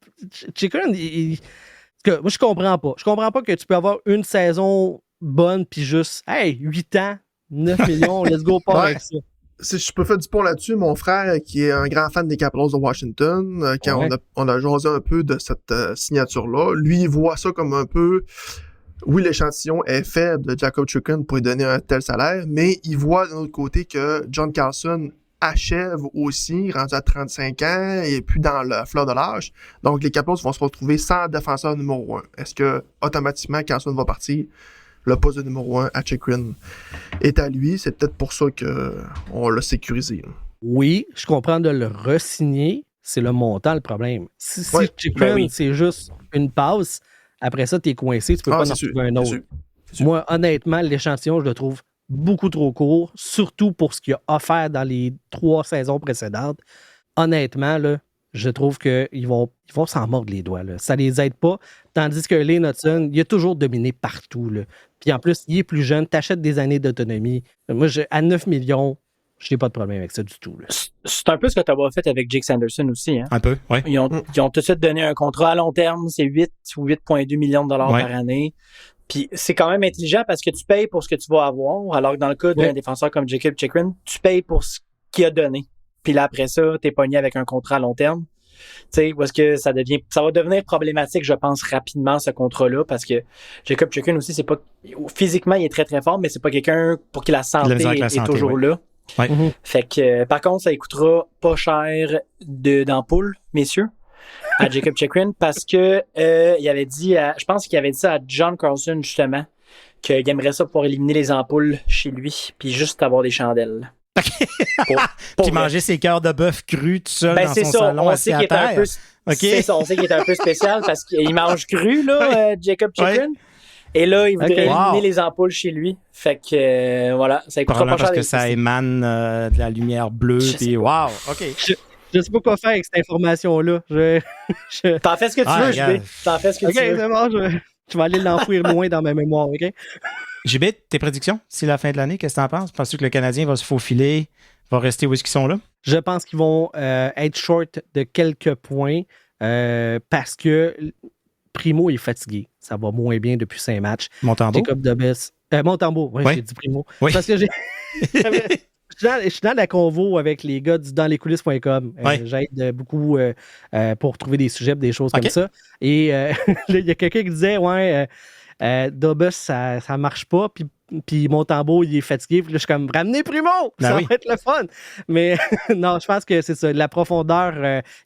[SPEAKER 3] Chychrun, moi, je comprends pas. Je comprends pas que tu peux avoir une saison bonne puis juste, 8 ans, 9 millions, let's go, pas avec ça.
[SPEAKER 4] Si je peux faire du pont là-dessus, mon frère, qui est un grand fan des Capitals de Washington, quand on a jasé un peu de cette signature-là, lui, il voit ça comme un peu... Oui, l'échantillon est faible de Jacob Chychrun pour lui donner un tel salaire, mais il voit d'un autre côté que John Carlson achève aussi, rendu à 35 ans, et plus dans la fleur de l'âge. Donc, les Capitals vont se retrouver sans défenseur numéro 1. Est-ce que, automatiquement, Carlson va partir, le poste de numéro 1 à Chychrun est à lui? C'est peut-être pour ça qu'on l'a sécurisé.
[SPEAKER 3] Oui, je comprends de le re-signer. C'est le montant, le problème. Si Chychrun, c'est juste une passe, après ça, t'es coincé, tu peux pas en trouver un autre. C'est sûr. Moi, honnêtement, l'échantillon, je le trouve beaucoup trop court, surtout pour ce qu'il a offert dans les 3 saisons précédentes. Honnêtement, là, je trouve qu'ils vont s'en mordre les doigts. Là. Ça les aide pas. Tandis que Lane Hudson, il a toujours dominé partout. Là. Puis en plus, il est plus jeune, t'achètes des années d'autonomie. Moi, à 9 millions, je n'ai pas de problème avec ça du tout. Là.
[SPEAKER 1] C'est un peu ce que tu as fait avec Jake Sanderson aussi. Hein?
[SPEAKER 2] Un peu, oui.
[SPEAKER 1] Ils ont tout de suite donné un contrat à long terme, c'est 8 ou 8,2 millions de dollars par année. Puis c'est quand même intelligent parce que tu payes pour ce que tu vas avoir, alors que dans le cas d'un défenseur comme Jacob Chychrun, tu payes pour ce qu'il a donné. Puis là, après ça, t'es pogné avec un contrat à long terme. Tu sais, où est-ce que ça va devenir problématique, je pense, rapidement, ce contrat-là, parce que Jacob Chychrun aussi, c'est pas, physiquement, il est très, très fort, mais c'est pas quelqu'un pour qui la santé est toujours là.
[SPEAKER 2] Ouais.
[SPEAKER 1] Fait que, par contre, ça coûtera pas cher d'ampoule, messieurs, à Jacob Chychrun, parce que il avait dit, je pense qu'il avait dit ça à John Carlson, justement, qu'il aimerait ça pour éliminer les ampoules chez lui, puis juste avoir des chandelles.
[SPEAKER 2] Puis manger ses cœurs de bœuf crus tout seul dans son salon assis à terre.
[SPEAKER 1] C'est ça, on sait qu'il est un peu spécial parce qu'il mange cru, là, Jacob Chychrun. Et là, il voudrait éliminer les ampoules chez lui. Fait que, voilà, ça coûtera pas cher.
[SPEAKER 2] Parce que ça émane de la lumière bleue. Puis, wow, OK.
[SPEAKER 3] Je sais pas quoi faire avec cette information-là.
[SPEAKER 1] T'en fais ce que tu veux, JB. T'en fais ce que tu veux.
[SPEAKER 3] OK, c'est bon, je vais aller l'enfouir loin dans ma mémoire, OK?
[SPEAKER 2] JB, tes prédictions d'ici la fin de l'année, qu'est-ce que t'en penses? Penses-tu que le Canadien va se faufiler, va rester où est-ce qu'ils sont là?
[SPEAKER 3] Je pense qu'ils vont être short de quelques points parce que Primo est fatigué. Ça va moins bien depuis 5 matchs.
[SPEAKER 2] Montembeault.
[SPEAKER 3] Jacob Debes, Montembeault, oui, j'ai dit Primo.
[SPEAKER 2] Oui.
[SPEAKER 3] Parce que je suis dans la convo avec les gars du danslescoulisses.com. J'aide beaucoup pour trouver des sujets, des choses comme ça. Et là, il y a quelqu'un qui disait, Dobus, ça marche pas, puis Montembeault, il est fatigué. Puis là, je suis comme, ramenez Primo! Ça va être le fun! Mais non, je pense que c'est ça. La profondeur,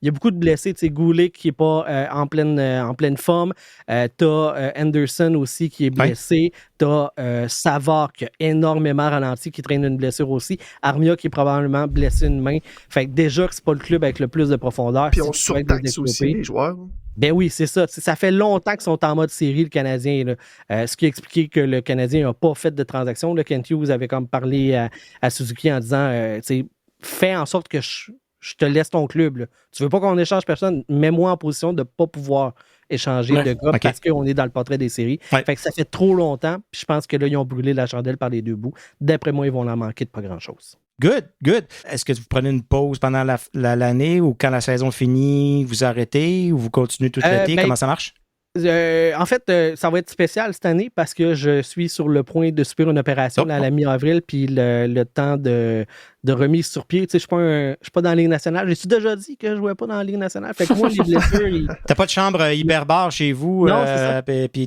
[SPEAKER 3] il y a beaucoup de blessés. Tu sais, Goulet qui n'est pas en pleine forme. T'as Anderson aussi qui est blessé. T'as Savard qui a énormément ralenti, qui traîne une blessure aussi. Armia qui est probablement blessé une main. Fait que déjà que c'est pas le club avec le plus de profondeur.
[SPEAKER 4] Puis on surtaxe aussi les joueurs.
[SPEAKER 3] Ben oui, c'est ça. Ça fait longtemps qu'ils sont en mode série, le Canadien. Là. Ce qui a expliqué que le Canadien n'a pas fait de transaction. Là, Kent Hughes avait comme parlé à Suzuki en disant fais en sorte que je te laisse ton club. Là. Tu veux pas qu'on échange personne, mets-moi en position de ne pas pouvoir échanger de gars parce qu'on est dans le portrait des séries. Fait que ça fait trop longtemps. Puis je pense que là, ils ont brûlé la chandelle par les deux bouts. D'après moi, ils vont en manquer de pas grand-chose.
[SPEAKER 2] Good. Est-ce que vous prenez une pause pendant l'année ou quand la saison finit, vous arrêtez ou vous continuez toute l'été? Comment ça marche?
[SPEAKER 3] En fait, ça va être spécial cette année parce que je suis sur le point de subir une opération à la mi-avril, puis le temps de remise sur pied. Tu sais, je suis pas dans la Ligue nationale. J'ai-tu déjà dit que je jouais pas dans la Ligue nationale? Fait que moi, les blessures...
[SPEAKER 2] T'as pas de chambre hyperbare chez vous?
[SPEAKER 3] Non, c'est ça.
[SPEAKER 2] Puis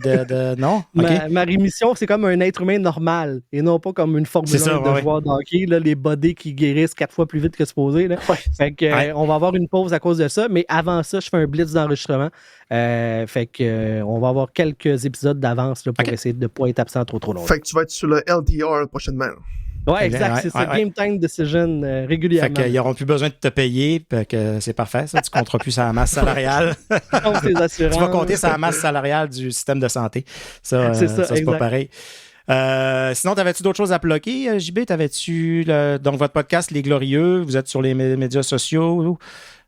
[SPEAKER 2] non?
[SPEAKER 3] Ma rémission, c'est comme un être humain normal et non pas comme une Formule 1 de joueur de hockey, là, les bodies qui guérissent 4 fois plus vite que supposé. Là. Fait que on va avoir une pause à cause de ça, mais avant ça, je fais un blitz d'enregistrement. Fait que on va avoir quelques épisodes d'avance là, pour essayer de ne pas être absent trop longtemps.
[SPEAKER 4] Fait que tu vas être sur le LTR prochainement.
[SPEAKER 3] Oui, exact. C'est ça. Game time decision régulièrement.
[SPEAKER 2] Fait qu'ils n'auront plus besoin de te payer. Fait que c'est parfait. Ça. Tu ne compteras plus sur la masse salariale.
[SPEAKER 3] Tu
[SPEAKER 2] vas compter sur la masse salariale du système de santé. Ça, c'est pas pareil. Sinon, t'avais-tu d'autres choses à bloquer, JB? T'avais-tu donc votre podcast Les Glorieux? Vous êtes sur les médias sociaux?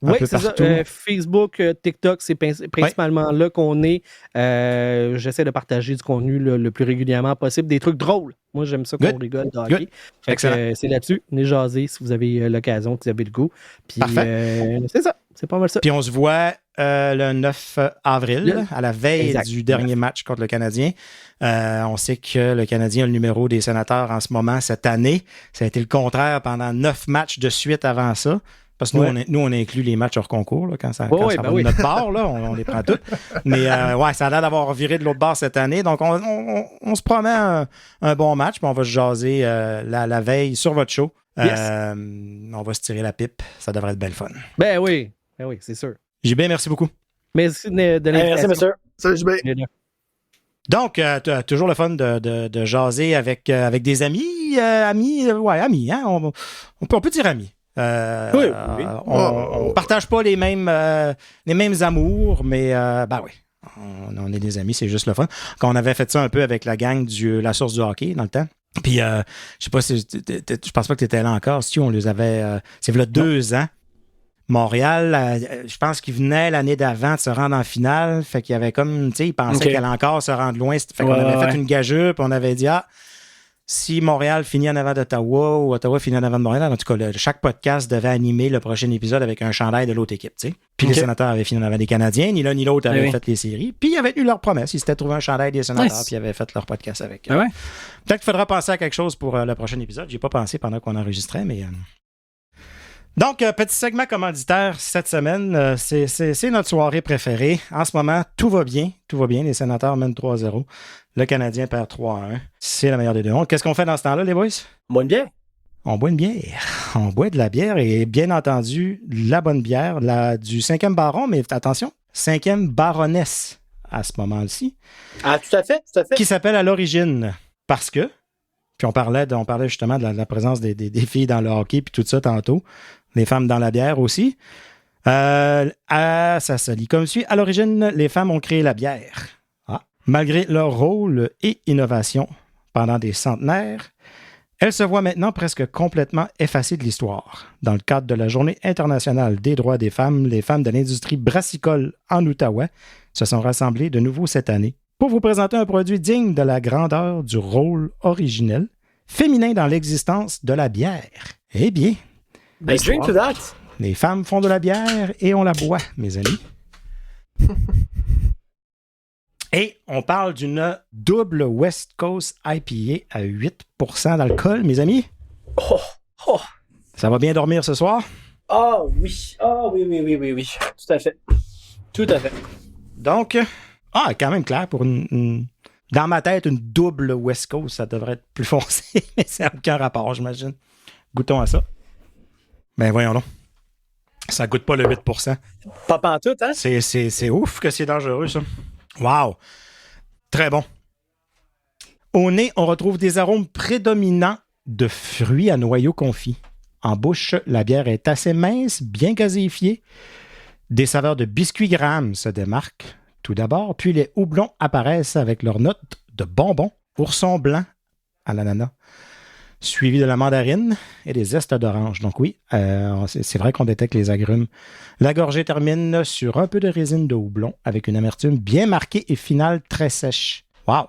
[SPEAKER 3] Oui, c'est ça. Facebook, TikTok, c'est principalement là qu'on est. J'essaie de partager du contenu le plus régulièrement possible. Des trucs drôles. Moi, j'aime ça qu'on rigole de hockey. C'est là-dessus. Venez jaser si vous avez l'occasion, si vous avez le goût. Puis c'est ça. C'est pas mal ça.
[SPEAKER 2] Puis on se voit le 9 avril, à la veille du dernier match contre le Canadien. On sait que le Canadien a le numéro des Sénateurs en ce moment cette année. Ça a été le contraire pendant 9 matchs de suite avant ça. Parce que nous, on inclut les matchs hors concours là, quand ça va de notre part, là, on les prend tous. Mais ça a l'air d'avoir viré de l'autre bord cette année. Donc, on se promet un bon match, puis on va se jaser la veille sur votre show. On va se tirer la pipe. Ça devrait être belle fun.
[SPEAKER 3] Ben oui, c'est sûr.
[SPEAKER 2] JB, merci beaucoup.
[SPEAKER 3] Merci de l'invitation.
[SPEAKER 1] Merci, monsieur.
[SPEAKER 4] Salut, JB.
[SPEAKER 2] Donc, toujours le fun de jaser avec des amis. Amis, hein? On peut dire amis.
[SPEAKER 3] Oui.
[SPEAKER 2] On partage pas les mêmes amours, mais on est des amis, c'est juste le fun. Quand on avait fait ça un peu avec la gang La Source du hockey dans le temps. Puis je sais pas si je pense pas que tu étais là encore. Si on les avait, c'est là 2 ans. Montréal, je pense qu'il venait l'année d'avant de se rendre en finale. Fait qu'il y avait comme, tu sais, il pensait qu'elle allait encore se rendre loin. Fait qu'on avait fait une gageure, puis on avait dit si Montréal finit en avant d'Ottawa ou Ottawa finit en avant de Montréal, en tout cas, chaque podcast devait animer le prochain épisode avec un chandail de l'autre équipe. T'sais. Puis les Sénateurs avaient fini en avant des Canadiens, ni l'un ni l'autre avaient fait les séries. Puis ils avaient eu leur promesse. Ils s'étaient trouvé un chandail des Sénateurs, puis ils avaient fait leur podcast avec. Peut-être qu'il faudra penser à quelque chose pour le prochain épisode. J'ai pas pensé pendant qu'on enregistrait, mais... Donc, petit segment commanditaire cette semaine. C'est notre soirée préférée. En ce moment, tout va bien. Tout va bien. Les Sénateurs mènent 3-0. Le Canadien perd 3-1. C'est la meilleure des deux mondes. Qu'est-ce qu'on fait dans ce temps-là, les boys?
[SPEAKER 1] On boit une bière.
[SPEAKER 2] On boit une bière. On boit de la bière et bien entendu, la bonne bière du 5e baron, mais attention, 5e baronesse à ce moment-ci.
[SPEAKER 1] Ah, tout à fait.
[SPEAKER 2] Qui s'appelle À l'origine. Parce que, puis on parlait justement de la présence des filles dans le hockey puis tout ça tantôt. Les femmes dans la bière aussi. Ça se lit comme suit. À l'origine, les femmes ont créé la bière. Malgré leur rôle et innovation pendant des centenaires, elles se voient maintenant presque complètement effacées de l'histoire. Dans le cadre de la Journée internationale des droits des femmes, les femmes de l'industrie brassicole en Outaouais se sont rassemblées de nouveau cette année pour vous présenter un produit digne de la grandeur du rôle originel, féminin dans l'existence de la bière. Eh bien...
[SPEAKER 1] I drink to that.
[SPEAKER 2] Les femmes font de la bière et on la boit, mes amis. Et on parle d'une double West Coast IPA à 8% d'alcool, mes amis.
[SPEAKER 1] Oh.
[SPEAKER 2] Ça va bien dormir ce soir?
[SPEAKER 1] Oh oui. Oui. Tout à fait. Donc,
[SPEAKER 2] quand même clair pour dans ma tête, une double West Coast, ça devrait être plus foncé, mais ça n'a aucun rapport, j'imagine. Goûtons à ça. Ben voyons donc. Ça goûte pas le 8%.
[SPEAKER 1] Pas pantoute, hein?
[SPEAKER 2] C'est ouf que c'est dangereux, ça. Wow! Très bon. Au nez, on retrouve des arômes prédominants de fruits à noyaux confits. En bouche, la bière est assez mince, bien gazéifiée. Des saveurs de biscuits Graham se démarquent tout d'abord, puis les houblons apparaissent avec leurs notes de bonbons, ourson blanc à l'ananas, suivi de la mandarine et des zestes d'orange. Donc oui, c'est vrai qu'on détecte les agrumes. La gorgée termine sur un peu de résine de houblon avec une amertume bien marquée et finale très sèche. Wow!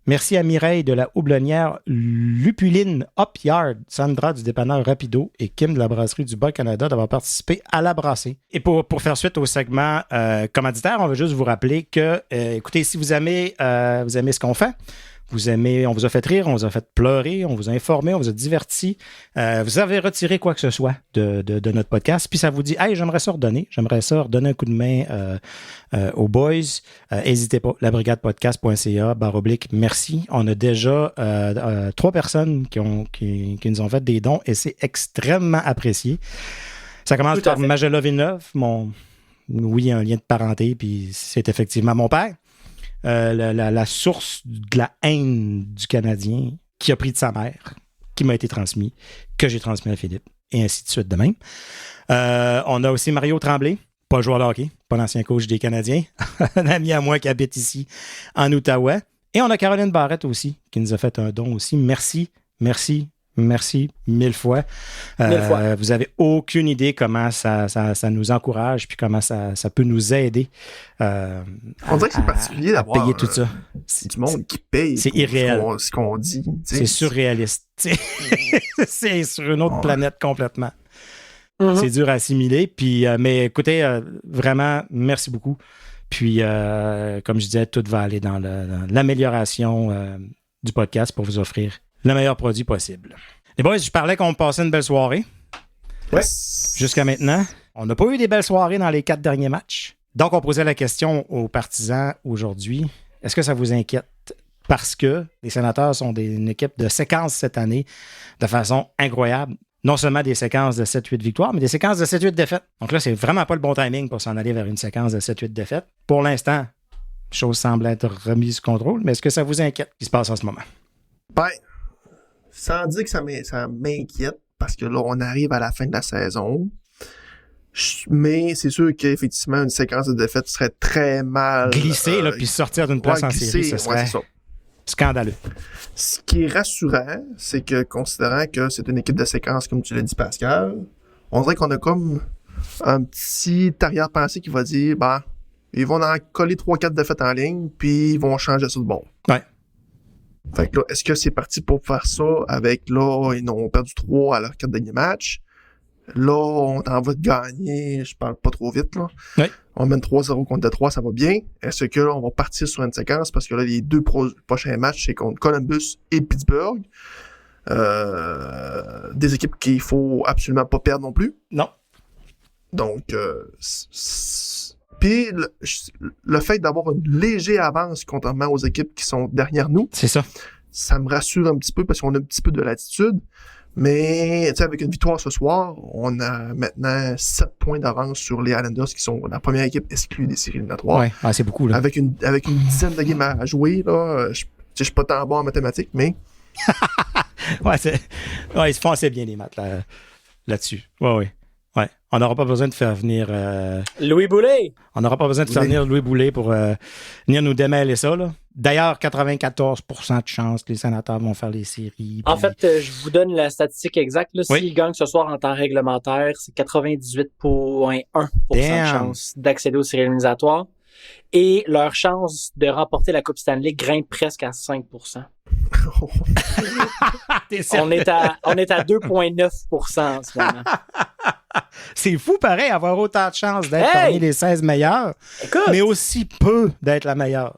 [SPEAKER 2] Merci à Mireille de la houblonnière Lupuline Hop Yard, Sandra du dépanneur Rapido et Kim de la brasserie du Bas-Canada d'avoir participé à la brassée. Et pour faire suite au segment commanditaire, on veut juste vous rappeler que, écoutez, si vous aimez ce qu'on fait, on vous a fait rire, on vous a fait pleurer, on vous a informé, on vous a diverti. Vous avez retiré quoi que ce soit de notre podcast, puis ça vous dit « Hey, j'aimerais ça redonner un coup de main aux boys. » N'hésitez pas, labrigadepodcast.ca/merci. On a déjà 3 personnes qui nous ont fait des dons et c'est extrêmement apprécié. Ça commence par Magella Villeneuve, oui, un lien de parenté, puis c'est effectivement mon père. La source de la haine du Canadien qui a pris de sa mère, qui m'a été transmis, que j'ai transmis à Philippe, et ainsi de suite de même. On a aussi Mario Tremblay, pas joueur de hockey, pas l'ancien coach des Canadiens, un ami à moi qui habite ici en Outaouais. Et on a Caroline Barrette aussi, qui nous a fait un don aussi. Merci 1000 fois. Vous avez aucune idée comment ça nous encourage puis comment ça peut nous aider
[SPEAKER 4] on dirait que c'est particulier d'avoir
[SPEAKER 2] payer tout ça.
[SPEAKER 4] Du monde qui paye.
[SPEAKER 2] C'est irréel.
[SPEAKER 4] Ce qu'on dit.
[SPEAKER 2] C'est surréaliste. C'est sur une autre planète complètement. Mm-hmm. C'est dur à assimiler. Puis, mais écoutez, vraiment, merci beaucoup. Puis, comme je disais, tout va aller dans l'amélioration du podcast pour vous offrir le meilleur produit possible. Les boys, je parlais qu'on passait une belle soirée.
[SPEAKER 4] Ouais.
[SPEAKER 2] Jusqu'à maintenant, on n'a pas eu des belles soirées dans les 4 derniers matchs. Donc, on posait la question aux partisans aujourd'hui. Est-ce que ça vous inquiète? Parce que les Sénateurs sont une équipe de séquences cette année de façon incroyable. Non seulement des séquences de 7-8 victoires, mais des séquences de 7-8 défaites. Donc là, c'est vraiment pas le bon timing pour s'en aller vers une séquence de 7-8 défaites. Pour l'instant, les choses semblent être remises sous contrôle, mais est-ce que ça vous inquiète ce qui se passe en ce moment?
[SPEAKER 4] Ben, sans dire que ça m'inquiète, parce que là, on arrive à la fin de la saison. Mais c'est sûr qu'effectivement, une séquence de défaites serait très mal...
[SPEAKER 2] Glisser, puis sortir d'une place en série, ce serait scandaleux.
[SPEAKER 4] Ce qui est rassurant, c'est que, considérant que c'est une équipe de séquence, comme tu l'as dit, Pascal, on dirait qu'on a comme un petit arrière-pensée qui va dire, ils vont en coller 3-4 défaites en ligne, puis ils vont changer ça de bon.
[SPEAKER 2] Ouais.
[SPEAKER 4] Fait que là, est-ce que c'est parti pour faire ça avec, là, ils ont perdu 3 à leurs 4 derniers matchs. Là, on t'en va de gagner, je parle pas trop vite, là.
[SPEAKER 2] Oui.
[SPEAKER 4] On mène 3-0 contre Détroit, ça va bien. Est-ce que là, on va partir sur une séquence parce que là, les 2 prochains matchs, c'est contre Columbus et Pittsburgh. Des équipes qu'il faut absolument pas perdre non plus.
[SPEAKER 2] Non.
[SPEAKER 4] Donc, puis le fait d'avoir une légère avance contrairement aux équipes qui sont derrière nous,
[SPEAKER 2] c'est ça.
[SPEAKER 4] Ça me rassure un petit peu parce qu'on a un petit peu de latitude. Mais tu sais, avec une victoire ce soir, on a maintenant 7 points d'avance sur les Islanders qui sont la première équipe exclue des séries éliminatoires.
[SPEAKER 2] Ouais, c'est beaucoup là.
[SPEAKER 4] Avec une dizaine de games à jouer, là, je suis pas tant bon en mathématiques, mais
[SPEAKER 2] ils se font assez bien les maths là-dessus. Ouais. On n'aura pas besoin de faire venir
[SPEAKER 1] Louis Boulet.
[SPEAKER 2] On n'aura pas besoin de faire venir Louis Boulet pour venir nous démêler ça, là. D'ailleurs, 94% de chances que les Sénateurs vont faire les séries.
[SPEAKER 1] En fait, je vous donne la statistique exacte. Là,
[SPEAKER 2] oui.
[SPEAKER 1] S'ils gagnent ce soir en temps réglementaire, c'est 98,1% de chance d'accéder aux séries éliminatoires. Et leur chance de remporter la Coupe Stanley grimpe presque à 5%. On est à 2,9% en ce moment.
[SPEAKER 2] C'est fou, pareil, avoir autant de chances d'être parmi les 16 meilleurs, mais aussi peu d'être la meilleure.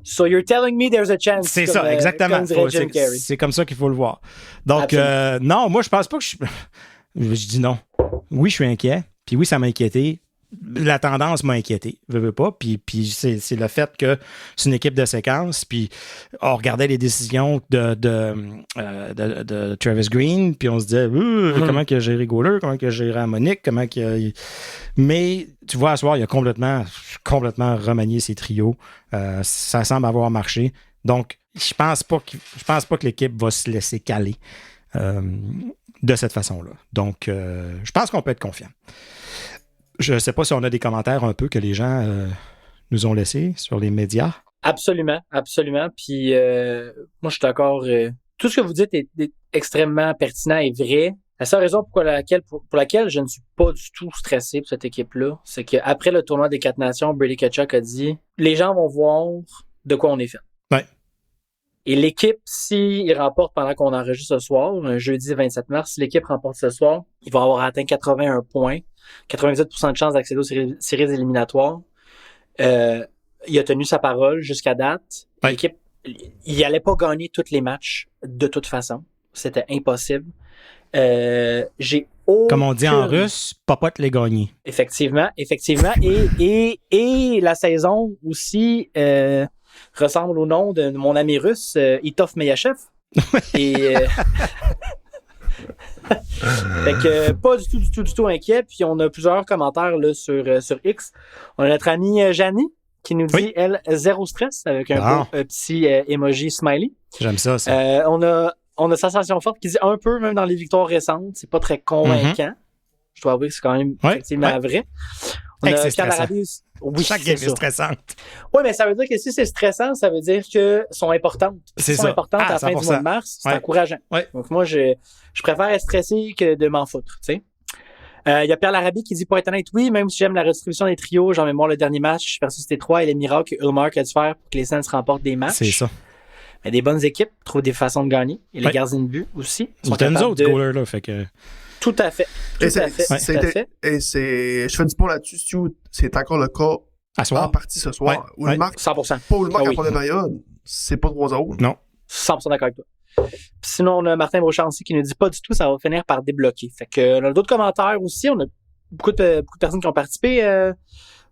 [SPEAKER 1] So you're telling me there's a chance.
[SPEAKER 2] C'est ça, exactement.
[SPEAKER 1] Carrey.
[SPEAKER 2] C'est comme ça qu'il faut le voir. Donc, non, moi, je pense pas que je dis non. Oui, je suis inquiet. Puis oui, ça m'a inquiété. La tendance m'a inquiété. Veux pas. Puis c'est le fait que c'est une équipe de séquence. Puis on regardait les décisions de Travis Green. Puis on se disait, comment qu'il a géré Gouler, comment qu'il a géré Monique, comment qu'il a... Mais tu vois, à ce soir, il a complètement remanié ses trios. Ça semble avoir marché. Donc, je pense pas que l'équipe va se laisser caler de cette façon-là. Donc, je pense qu'on peut être confiant. Je ne sais pas si on a des commentaires un peu que les gens nous ont laissés sur les médias.
[SPEAKER 1] Absolument. Puis moi, je suis d'accord. Tout ce que vous dites est extrêmement pertinent et vrai. La seule raison pour laquelle je ne suis pas du tout stressé pour cette équipe-là, c'est qu'après le tournoi des 4 nations, Brady Tkachuk a dit « Les gens vont voir de quoi on est fait. »
[SPEAKER 2] Ouais.
[SPEAKER 1] Et l'équipe, s'il remporte pendant qu'on enregistre ce soir, un jeudi 27 mars, si l'équipe remporte ce soir, ils vont avoir atteint 81 points, 97% de chances d'accéder aux séries éliminatoires. Il a tenu sa parole jusqu'à date.
[SPEAKER 2] Ouais.
[SPEAKER 1] L'équipe, il n'allait pas gagner tous les matchs de toute façon. C'était impossible. J'ai
[SPEAKER 2] Comme on dit en russe, popote les gagner.
[SPEAKER 1] Effectivement. Et la saison aussi ressemble au nom de mon ami russe, Itov Meyachev. Et fait que pas du tout inquiet. Puis on a plusieurs commentaires là, sur X. On a notre amie Janie qui nous dit, elle, zéro stress avec un beau petit emoji smiley.
[SPEAKER 2] J'aime ça.
[SPEAKER 1] On a Sensation Forte qui dit un peu, même dans les victoires récentes, c'est pas très convaincant. Je dois avouer que c'est quand même effectivement vrai. On a Pierre Larabie. Oui,
[SPEAKER 2] chaque game est stressante.
[SPEAKER 1] Oui, mais ça veut dire que si c'est stressant, ça veut dire qu'elles sont importantes.
[SPEAKER 2] C'est
[SPEAKER 1] ça.
[SPEAKER 2] Sont
[SPEAKER 1] importantes à la fin du mois de mars, c'est encourageant.
[SPEAKER 2] Ouais.
[SPEAKER 1] Donc moi, je préfère être stressé que de m'en foutre, tu sais. Il y a Pierre Larabie qui dit, pour être honnête, oui, même si j'aime la redistribution des trios, j'en mémoire le dernier match versus T3 et les miracles que Ullmark a dû faire pour que les Sens remportent des matchs.
[SPEAKER 2] C'est ça.
[SPEAKER 1] Mais des bonnes équipes trouvent des façons de gagner. Et les gardiens de but aussi.
[SPEAKER 2] C'était nous autres, goalers, là, fait que...
[SPEAKER 1] Tout à fait.
[SPEAKER 4] Et je fais du pont là-dessus, Stu, c'est encore le cas en partie ce soir. Ullmark,
[SPEAKER 1] 100%.
[SPEAKER 4] Pas Ullmark en première période, c'est pas 3-0.
[SPEAKER 2] Non.
[SPEAKER 1] 100% d'accord avec toi. Puis sinon, on a Martin Beauchamp qui nous dit pas du tout, ça va finir par débloquer. Fait que, on a d'autres commentaires aussi. On a beaucoup de personnes qui ont participé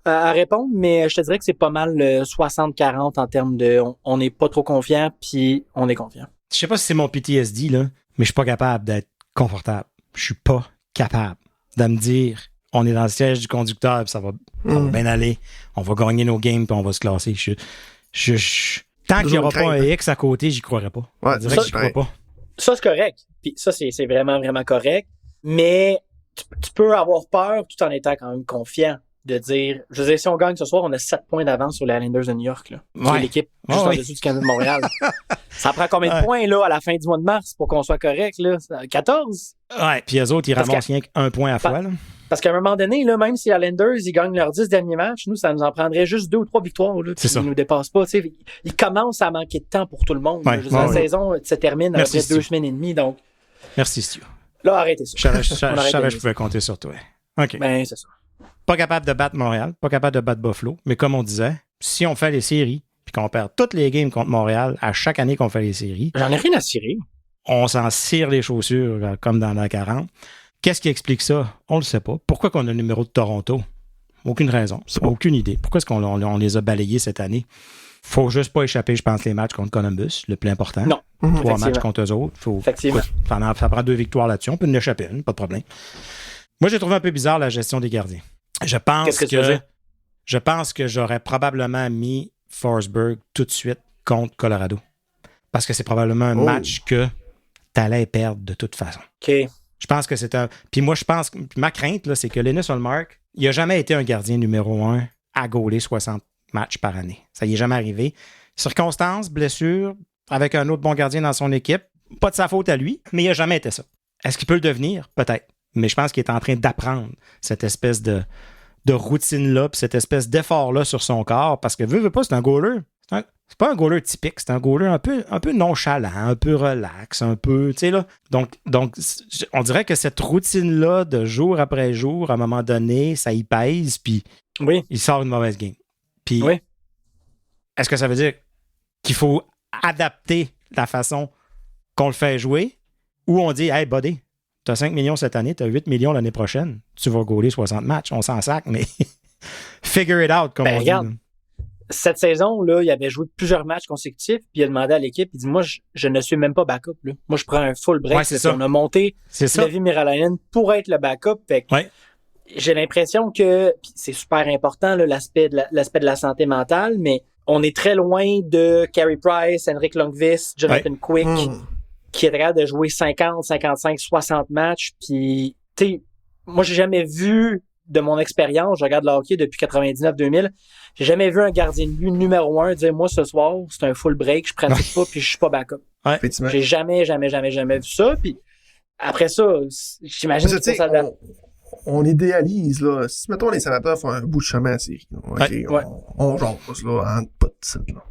[SPEAKER 1] à répondre, mais je te dirais que c'est pas mal 60-40 en termes de on n'est pas trop confiant, puis on est confiant.
[SPEAKER 2] Je sais pas si c'est mon PTSD, là, mais je suis pas capable d'être confortable. Je suis pas capable de me dire on est dans le siège du conducteur, puis ça va bien aller. On va gagner nos games, puis on va se classer. Tant qu'il n'y aura pas un X à côté, j'y croirais pas.
[SPEAKER 4] Ouais,
[SPEAKER 2] je dirais que j'y crois pas.
[SPEAKER 1] Ça, c'est correct. Puis ça, c'est vraiment, vraiment correct. Mais tu peux avoir peur tout en étant quand même confiant de dire... Je veux dire, si on gagne ce soir, on a 7 points d'avance sur les Islanders de New York. Là, qui est l'équipe juste en dessous du Canadien de Montréal. Ça prend combien de points là, à la fin du mois de mars pour qu'on soit correct? Là? 14?
[SPEAKER 2] Ouais, puis eux autres, ils ramassent rien qu'un point à fois. Là.
[SPEAKER 1] Parce qu'à un moment donné, là, même si les Islanders ils gagnent leurs 10 derniers matchs, nous, ça nous en prendrait juste 2 ou 3 victoires. Là, puis ils ne nous dépassent pas. Ils commencent à manquer de temps pour tout le monde. La saison se termine après 2 semaines et demie. Donc...
[SPEAKER 2] Merci, Stu.
[SPEAKER 1] Là, arrêtez ça.
[SPEAKER 2] Je savais que je pouvais compter sur toi. OK.
[SPEAKER 1] Ben, c'est ça.
[SPEAKER 2] Pas capable de battre Montréal, pas capable de battre Buffalo, mais comme on disait, si on fait les séries, puis qu'on perd toutes les games contre Montréal à chaque année qu'on fait les séries...
[SPEAKER 1] J'en ai rien à cirer.
[SPEAKER 2] On s'en cire les chaussures comme dans la 40. Qu'est-ce qui explique ça? On le sait pas. Pourquoi qu'on a le numéro de Toronto? Aucune raison. Aucune idée. Pourquoi est-ce qu'on les a balayés cette année? Faut juste pas échapper, je pense, les matchs contre Columbus, le plus important.
[SPEAKER 1] Non.
[SPEAKER 2] 3 matchs contre eux autres.
[SPEAKER 1] Effectivement.
[SPEAKER 2] Écoute, ça prend 2 victoires là-dessus. On peut en échapper une, pas de problème. Moi, j'ai trouvé un peu bizarre la gestion des gardiens. Je pense que j'aurais probablement mis Forsberg tout de suite contre Colorado. Parce que c'est probablement un match que t'allais perdre de toute façon.
[SPEAKER 1] OK.
[SPEAKER 2] Je pense que c'est un... Puis moi, je pense... Ma crainte, là, c'est que Linus Ullmark, il n'a jamais été un gardien numéro 1 à gauler 60 matchs par année. Ça y est jamais arrivé. Circonstances, blessures, avec un autre bon gardien dans son équipe, pas de sa faute à lui, mais il n'a jamais été ça. Est-ce qu'il peut le devenir? Peut-être. Mais je pense qu'il est en train d'apprendre cette espèce de routine-là, puis cette espèce d'effort-là sur son corps, parce que veut pas, c'est un goaler. C'est pas un goaler typique, c'est un goaler un peu nonchalant, un peu relax, un peu, tu sais, là. Donc, on dirait que cette routine-là, de jour après jour, à un moment donné, ça y pèse, puis il sort une mauvaise game. Puis, est-ce que ça veut dire qu'il faut adapter la façon qu'on le fait jouer ou on dit, hey, buddy, t'as 5 millions cette année, t'as 8 millions l'année prochaine, tu vas goaler 60 matchs, on s'en sac, mais figure it out, comme on
[SPEAKER 1] regarde,
[SPEAKER 2] dit.
[SPEAKER 1] Cette saison-là, il avait joué plusieurs matchs consécutifs, puis il a demandé à l'équipe, il dit, moi, je ne suis même pas backup. Là. Moi, je prends un full break.
[SPEAKER 2] Ouais, c'est ça.
[SPEAKER 1] On a monté Levi Meriläinen pour être le backup. Fait que j'ai l'impression que, puis c'est super important, là, l'aspect de la santé mentale, mais on est très loin de Carey Price, Henrik Lundqvist, Jonathan Quick, qui est capable de jouer 50, 55, 60 matchs. Puis, tu sais, moi, j'ai jamais vu, de mon expérience, je regarde le hockey depuis 99-2000, j'ai jamais vu un gardien de but numéro 1 dire, moi, ce soir, c'est un full break, je pratique pas, puis je suis pas backup.
[SPEAKER 2] Ouais.
[SPEAKER 1] J'ai jamais vu ça. Puis après ça, j'imagine que ça
[SPEAKER 4] on idéalise, là. Si, mettons, les Sénateurs font un bout de chemin à la série, on jase, là, en pas de site, là.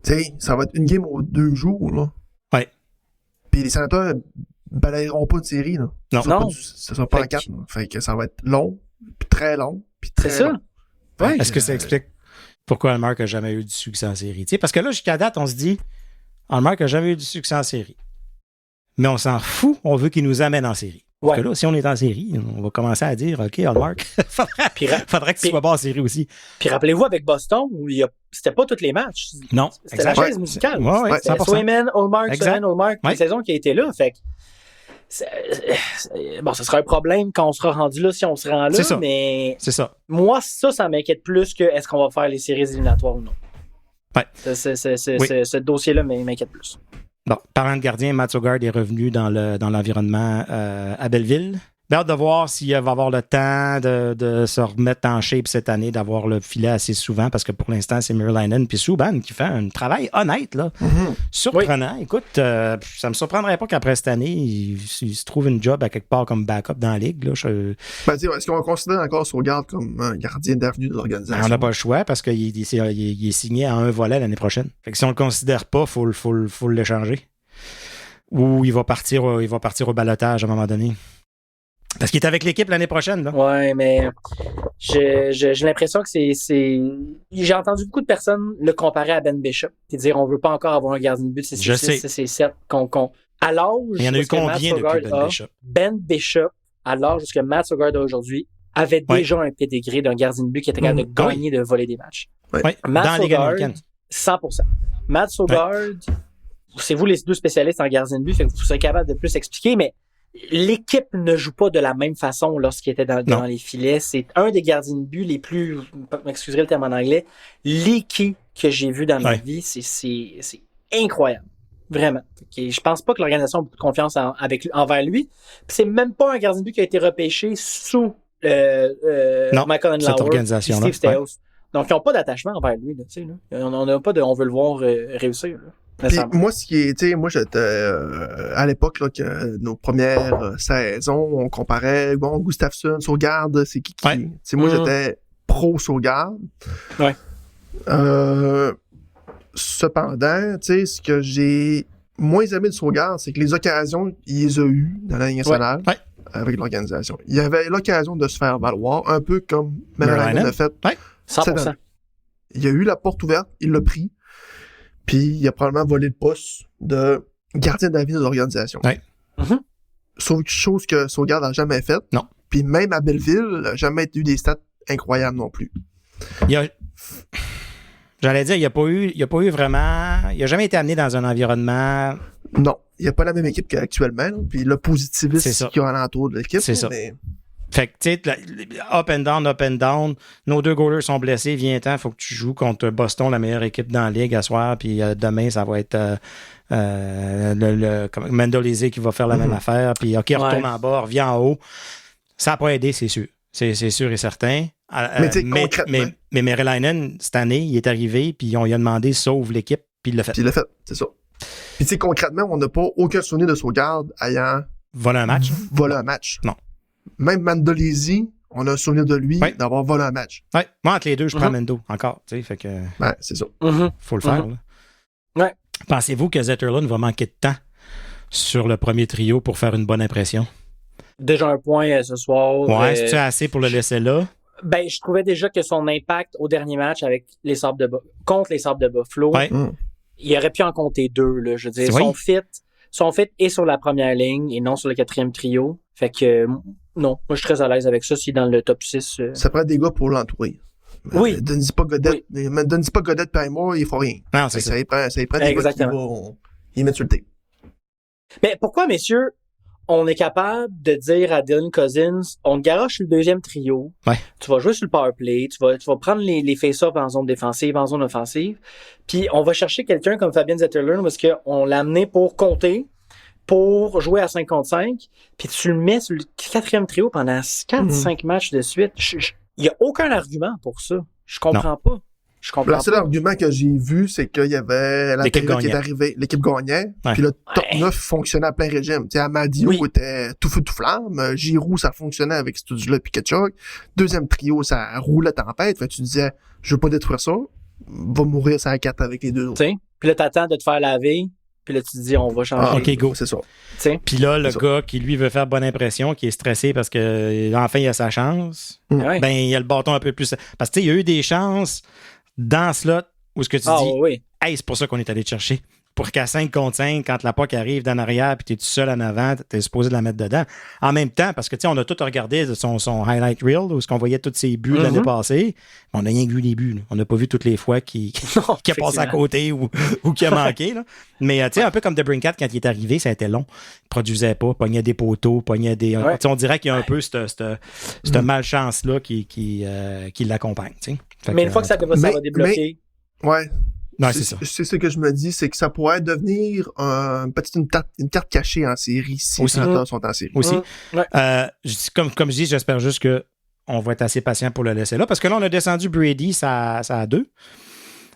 [SPEAKER 4] Tu sais, ça va être une game aux 2 jours, là.
[SPEAKER 2] Ouais.
[SPEAKER 4] Puis les Sénateurs balayeront pas de série, là.
[SPEAKER 2] Non.
[SPEAKER 4] Ça sera pas en 4, là. Fait que ça va être long, puis très long, puis très
[SPEAKER 1] C'est ça.
[SPEAKER 4] long.
[SPEAKER 1] Ouais.
[SPEAKER 2] Est-ce que ça explique pourquoi Hallmark n'a jamais eu du succès en série? T'sais, parce que là, jusqu'à date, on se dit, Hallmark n'a jamais eu du succès en série. Mais on s'en fout, on veut qu'il nous amène en série. Parce que là, si on est en série, on va commencer à dire, OK, Hallmark, faudrait que tu sois bon en série aussi.
[SPEAKER 1] Puis rappelez-vous, avec Boston, c'était pas tous les matchs.
[SPEAKER 2] Non,
[SPEAKER 1] c'était la chaise musicale.
[SPEAKER 2] Ouais,
[SPEAKER 1] c'était Swayman, Hallmark, Hallmark, la saison qui a été là. Fait que, bon, ce sera un problème quand on sera rendu là, si on se rend là, mais
[SPEAKER 2] c'est ça.
[SPEAKER 1] Moi, ça m'inquiète plus que est-ce qu'on va faire les séries éliminatoires ou non.
[SPEAKER 2] Ouais.
[SPEAKER 1] Ce dossier-là m'inquiète plus.
[SPEAKER 2] Bon, parlant de gardien, Mats Ågaard est revenu dans l'environnement à Belleville. J'ai hâte de voir s'il va avoir le temps de se remettre en shape cette année, d'avoir le filet assez souvent, parce que pour l'instant, c'est Meriläinen puis Subban qui fait un travail honnête, là. Surprenant. Oui. Écoute, ça me surprendrait pas qu'après cette année, il se trouve une job à quelque part comme backup dans la ligue. Là.
[SPEAKER 4] Est-ce qu'on considère encore Ågaard comme un gardien d'avenue de l'organisation?
[SPEAKER 2] On n'a pas le choix parce qu'il est signé à un volet l'année prochaine. Fait que si on le considère pas, faut l'échanger. Ou il va partir au balotage à un moment donné. Parce qu'il est avec l'équipe l'année prochaine, là.
[SPEAKER 1] Ouais, mais j'ai l'impression que c'est... J'ai entendu beaucoup de personnes le comparer à Ben Bishop et dire on veut pas encore avoir un gardien de but, c'est 7 à l'âge...
[SPEAKER 2] Il y en a eu combien depuis Ben Bishop?
[SPEAKER 1] Ben Bishop, à l'âge que Mats Ågaard a aujourd'hui, avait déjà un pédigré d'un gardien de but qui était capable de gagner, de voler des matchs.
[SPEAKER 2] Dans la Ligue américaine.
[SPEAKER 1] 100%. Mats Ågaard, c'est vous les deux spécialistes en gardien de but, fait que vous serez capable de plus expliquer, mais l'équipe ne joue pas de la même façon lorsqu'il était dans les filets. C'est un des gardiens de but les plus, m'excuserez le terme en anglais, leaky que j'ai vu dans ma vie. C'est incroyable. Vraiment. Je pense pas que l'organisation a beaucoup de confiance envers lui. Puis c'est même pas un gardien de but qui a été repêché sous Michael Andlauer,
[SPEAKER 2] cette organisation-là.
[SPEAKER 1] Steve Staios. Donc, ils n'ont pas d'attachement envers lui. Là, on n'a pas de on veut le voir réussir. Là.
[SPEAKER 4] Puis moi, j'étais à l'époque là, que nos premières saisons, on comparait Gustafsson, Ågaard, c'est qui. Moi, j'étais pro Ågaard.
[SPEAKER 1] Ouais.
[SPEAKER 4] Cependant, ce que j'ai moins aimé de Ågaard, c'est que les occasions, il les a eues dans la Ligue nationale avec l'organisation. Il y avait l'occasion de se faire valoir, un peu comme Meriläinen a fait.
[SPEAKER 1] 100%.
[SPEAKER 4] Il a eu la porte ouverte, il l'a pris. Puis, il a probablement volé le poste de gardien d'avenir de l'organisation.
[SPEAKER 2] Ouais.
[SPEAKER 4] Sauf chose que Ågaard n'a jamais faite.
[SPEAKER 2] Non.
[SPEAKER 4] Puis, même à Belleville, il n'a jamais eu des stats incroyables non plus.
[SPEAKER 2] J'allais dire, il n'a pas eu vraiment... Il n'a jamais été amené dans un environnement...
[SPEAKER 4] Non. Il n'y a pas la même équipe qu'actuellement. Là. Puis, le positivisme qu'il y a alentour de l'équipe.
[SPEAKER 2] C'est ça. Fait que, tu sais, up and down. Nos 2 goalers sont blessés. Viens-t'en, il faut que tu joues contre Boston, la meilleure équipe dans la ligue à soir. Puis demain, ça va être Mendolese qui va faire la même affaire. Puis, OK, retourne en bas, reviens en haut. Ça n'a pas aidé, c'est sûr. C'est sûr et certain.
[SPEAKER 4] Mais
[SPEAKER 2] Meriläinen, cette année, il est arrivé, puis on lui a demandé sauve l'équipe, puis il l'a fait.
[SPEAKER 4] Puis il l'a fait, c'est ça. Puis, tu sais, concrètement, on n'a pas aucun souvenir de Ågaard ayant
[SPEAKER 2] volé un match. Non.
[SPEAKER 4] Même Mendolese, on a un souvenir de lui d'avoir volé un match.
[SPEAKER 2] Oui, moi, entre les deux, je prends Mendo encore. Tu sais, fait que.
[SPEAKER 4] Ouais, c'est ça.
[SPEAKER 2] Faut le faire. Là.
[SPEAKER 1] Ouais.
[SPEAKER 2] Pensez-vous que Zetterlund va manquer de temps sur le premier trio pour faire une bonne impression?
[SPEAKER 1] Déjà un point ce soir.
[SPEAKER 2] Ouais, c'est-tu assez pour le laisser là?
[SPEAKER 1] Ben, je trouvais déjà que son impact au dernier match avec les Sabres contre les Sabres de Buffalo, il aurait pu en compter 2. Là, je veux dire, son fit est sur la première ligne et non sur le 4e trio. Fait que non, moi je suis très à l'aise avec ça. S'il est dans le top 6.
[SPEAKER 4] Ça prend des gars pour l'entourer.
[SPEAKER 1] Oui.
[SPEAKER 4] Donne-y pas Godette Paymore, il faut rien.
[SPEAKER 2] Non, c'est ça.
[SPEAKER 4] Ça y prend des gars qui vont y mettre sur le tape.
[SPEAKER 1] Mais pourquoi, messieurs, on est capable de dire à Dylan Cousins, on te garoche le 2e trio, tu vas jouer sur le power play, tu vas prendre les face-offs en zone défensive, en zone offensive, puis on va chercher quelqu'un comme Fabian Zetterlund parce qu'on l'a amené pour compter, pour jouer à 5 contre 5, puis tu le mets sur le 4e trio pendant 4-5 matchs de suite. Il n'y a aucun argument pour ça. Je comprends pas.
[SPEAKER 4] Le seul argument que j'ai vu, c'est qu'il y avait la période qui est arrivée, l'équipe gagnait, puis le top 9 fonctionnait à plein régime. Tu sais, Amadio était tout feu tout flamme, Giroux, ça fonctionnait avec Studula puis Ketchuk. 2e trio, ça roulait tempête. Fait que tu disais, je veux pas détruire ça, va mourir ça à 4 avec les 2 autres.
[SPEAKER 1] Puis là, t'attends de te faire laver, puis là, tu te dis, on va changer.
[SPEAKER 2] OK, go.
[SPEAKER 4] C'est ça.
[SPEAKER 2] Puis là, le gars qui, lui, veut faire bonne impression, qui est stressé parce que enfin il a sa chance, ben, il a le bâton un peu plus... Parce que, tu sais, il y a eu des chances dans ce slot où ce que tu dis, hey, c'est pour ça qu'on est allé te chercher. Pour qu'à 5 contre 5, quand la POC arrive d'en arrière puis t'es tout seul en avant, t'es supposé de la mettre dedans. En même temps, parce que, tu sais, on a tout regardé son highlight reel où on voyait tous ses buts de l'année passée. On n'a rien vu les buts. Là. On n'a pas vu toutes les fois qu'il a passé à côté ou qu'il a manqué. Là. Mais, tu sais, un peu comme DeBrincat, quand il est arrivé, ça a été long. Il produisait pas, pognait des poteaux, pognait des... On dirait qu'il y a un peu cette malchance-là qui l'accompagne.
[SPEAKER 1] Mais une fois que ça va débloquer...
[SPEAKER 4] Non, c'est ce que je me dis, c'est que ça pourrait devenir une carte cachée en série si les Sénateurs sont en série.
[SPEAKER 2] Aussi. Comme je dis, j'espère juste qu'on va être assez patient pour le laisser là. Parce que là, on a descendu Brady, ça a 2.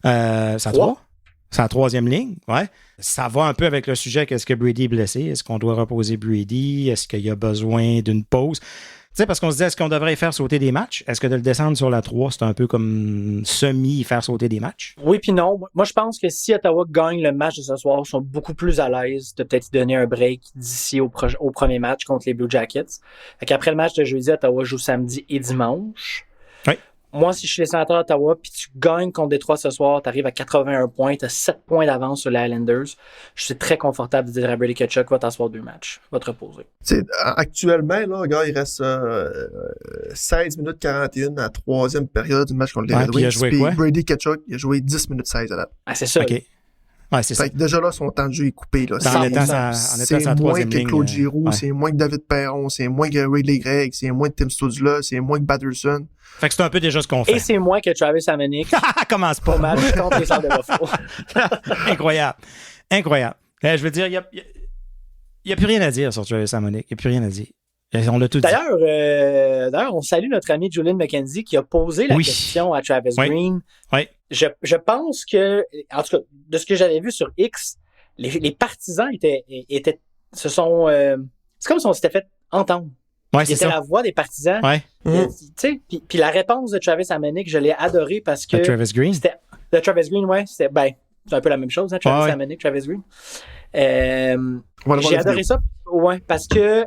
[SPEAKER 2] Ça a 3. C'est la 3e ligne. Ouais. Ça va un peu avec le sujet qu'est-ce que Brady est blessé? Est-ce qu'on doit reposer Brady? Est-ce qu'il y a besoin d'une pause? Tu sais, parce qu'on se dit, est-ce qu'on devrait faire sauter des matchs? Est-ce que de le descendre sur la 3, c'est un peu comme faire sauter des matchs?
[SPEAKER 1] Oui, puis non. Moi, je pense que si Ottawa gagne le match de ce soir, ils sont beaucoup plus à l'aise de peut-être donner un break d'ici au premier match contre les Blue Jackets. Fait qu'après le match de jeudi, Ottawa joue samedi et dimanche. Oui. Moi, si je suis les Sénateurs d'Ottawa puis tu gagnes contre Détroit ce soir, tu arrives à 81 points, tu as 7 points d'avance sur les Islanders. Je suis très confortable de dire à Brady Tkachuk, va t'asseoir 2 matchs, va te reposer.
[SPEAKER 4] Actuellement, là, gars, il reste 16 minutes 41 à la 3e période du match contre les Red Wings.
[SPEAKER 2] Il a joué quoi?
[SPEAKER 4] Brady Tkachuk, il a joué 10 minutes 16 à la.
[SPEAKER 1] Ah, c'est ça.
[SPEAKER 2] OK. Ouais, c'est ça.
[SPEAKER 4] Déjà là, son temps de jeu est coupé. Là.
[SPEAKER 2] C'est
[SPEAKER 4] moins que Claude Giroux, c'est moins que David Perron, c'est moins que Ridley Gregg, c'est moins que Tim Stützle, c'est moins que Batterson.
[SPEAKER 2] Fait que c'est un peu déjà ce qu'on fait.
[SPEAKER 1] Et c'est moins que Travis Hamonic.
[SPEAKER 2] Commence pas.
[SPEAKER 1] Au match contre les Sabres de Buffalo.
[SPEAKER 2] Incroyable. Je veux dire, il n'y a plus rien à dire sur Travis Hamonic. Il n'y a plus rien à dire. On l'a tout dit.
[SPEAKER 1] D'ailleurs, on salue notre ami Julian McKenzie qui a posé la question à Travis Green.
[SPEAKER 2] Oui.
[SPEAKER 1] Je pense que, en tout cas, de ce que j'avais vu sur X, les partisans c'est comme si on s'était fait entendre.
[SPEAKER 2] Ouais, c'est
[SPEAKER 1] c'était
[SPEAKER 2] ça.
[SPEAKER 1] la voix des partisans.
[SPEAKER 2] Ouais.
[SPEAKER 1] Puis la réponse de Travis Hamonic, je l'ai adorée parce que...
[SPEAKER 2] De Travis Green?
[SPEAKER 1] De Travis Green, ouais. C'est un peu la même chose, hein, Travis Hamonic, Travis Green. J'ai adoré ça, parce que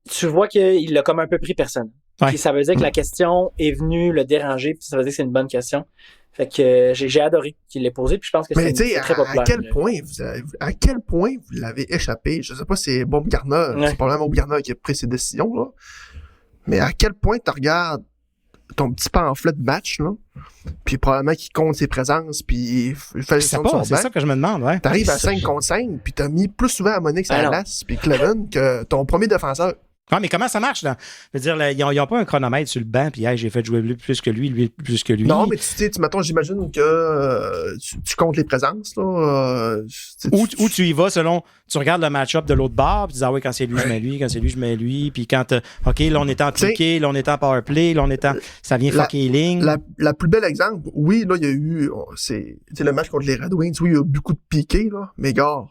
[SPEAKER 1] tu vois qu'il l'a comme un peu pris personne. Puis ça veut dire que la question est venue le déranger, puis ça veut dire que c'est une bonne question. Fait que j'ai adoré qu'il l'ait posé, puis je pense que c'est très populaire.
[SPEAKER 4] À quel point vous l'avez échappé? Je sais pas si c'est Bob Garner, c'est probablement Bob Garner qui a pris ses décisions, là. Mais à quel point tu regardes ton petit pamphlet de match, là, puis probablement qu'il compte ses présences, puis il fait le son de son banc.
[SPEAKER 2] C'est ça que je me demande, ouais.
[SPEAKER 4] T'arrives à 5 contre 5, puis t'as mis plus souvent Hamonic à la glace, puis Cleven que ton premier défenseur.
[SPEAKER 2] Ouais, mais comment ça marche, là? Je veux dire, ils n'ont pas un chronomètre sur le banc, puis j'ai fait jouer lui plus que lui plus que lui.
[SPEAKER 4] Non, mais tu sais, mettons, j'imagine que tu comptes les présences, là.
[SPEAKER 2] Ou tu y vas selon, tu regardes le match-up de l'autre bord, puis tu dis, ah oui, quand c'est lui, je mets lui, quand c'est lui, je mets lui, puis quand, OK, là, on est en piqué, là, on est en power play, là, on est en, ça vient fucker les lignes.
[SPEAKER 4] La plus belle exemple, oui, là, il y a eu, c'est le match contre les Red Wings, oui, il y a eu beaucoup de piqués, là, mais gars,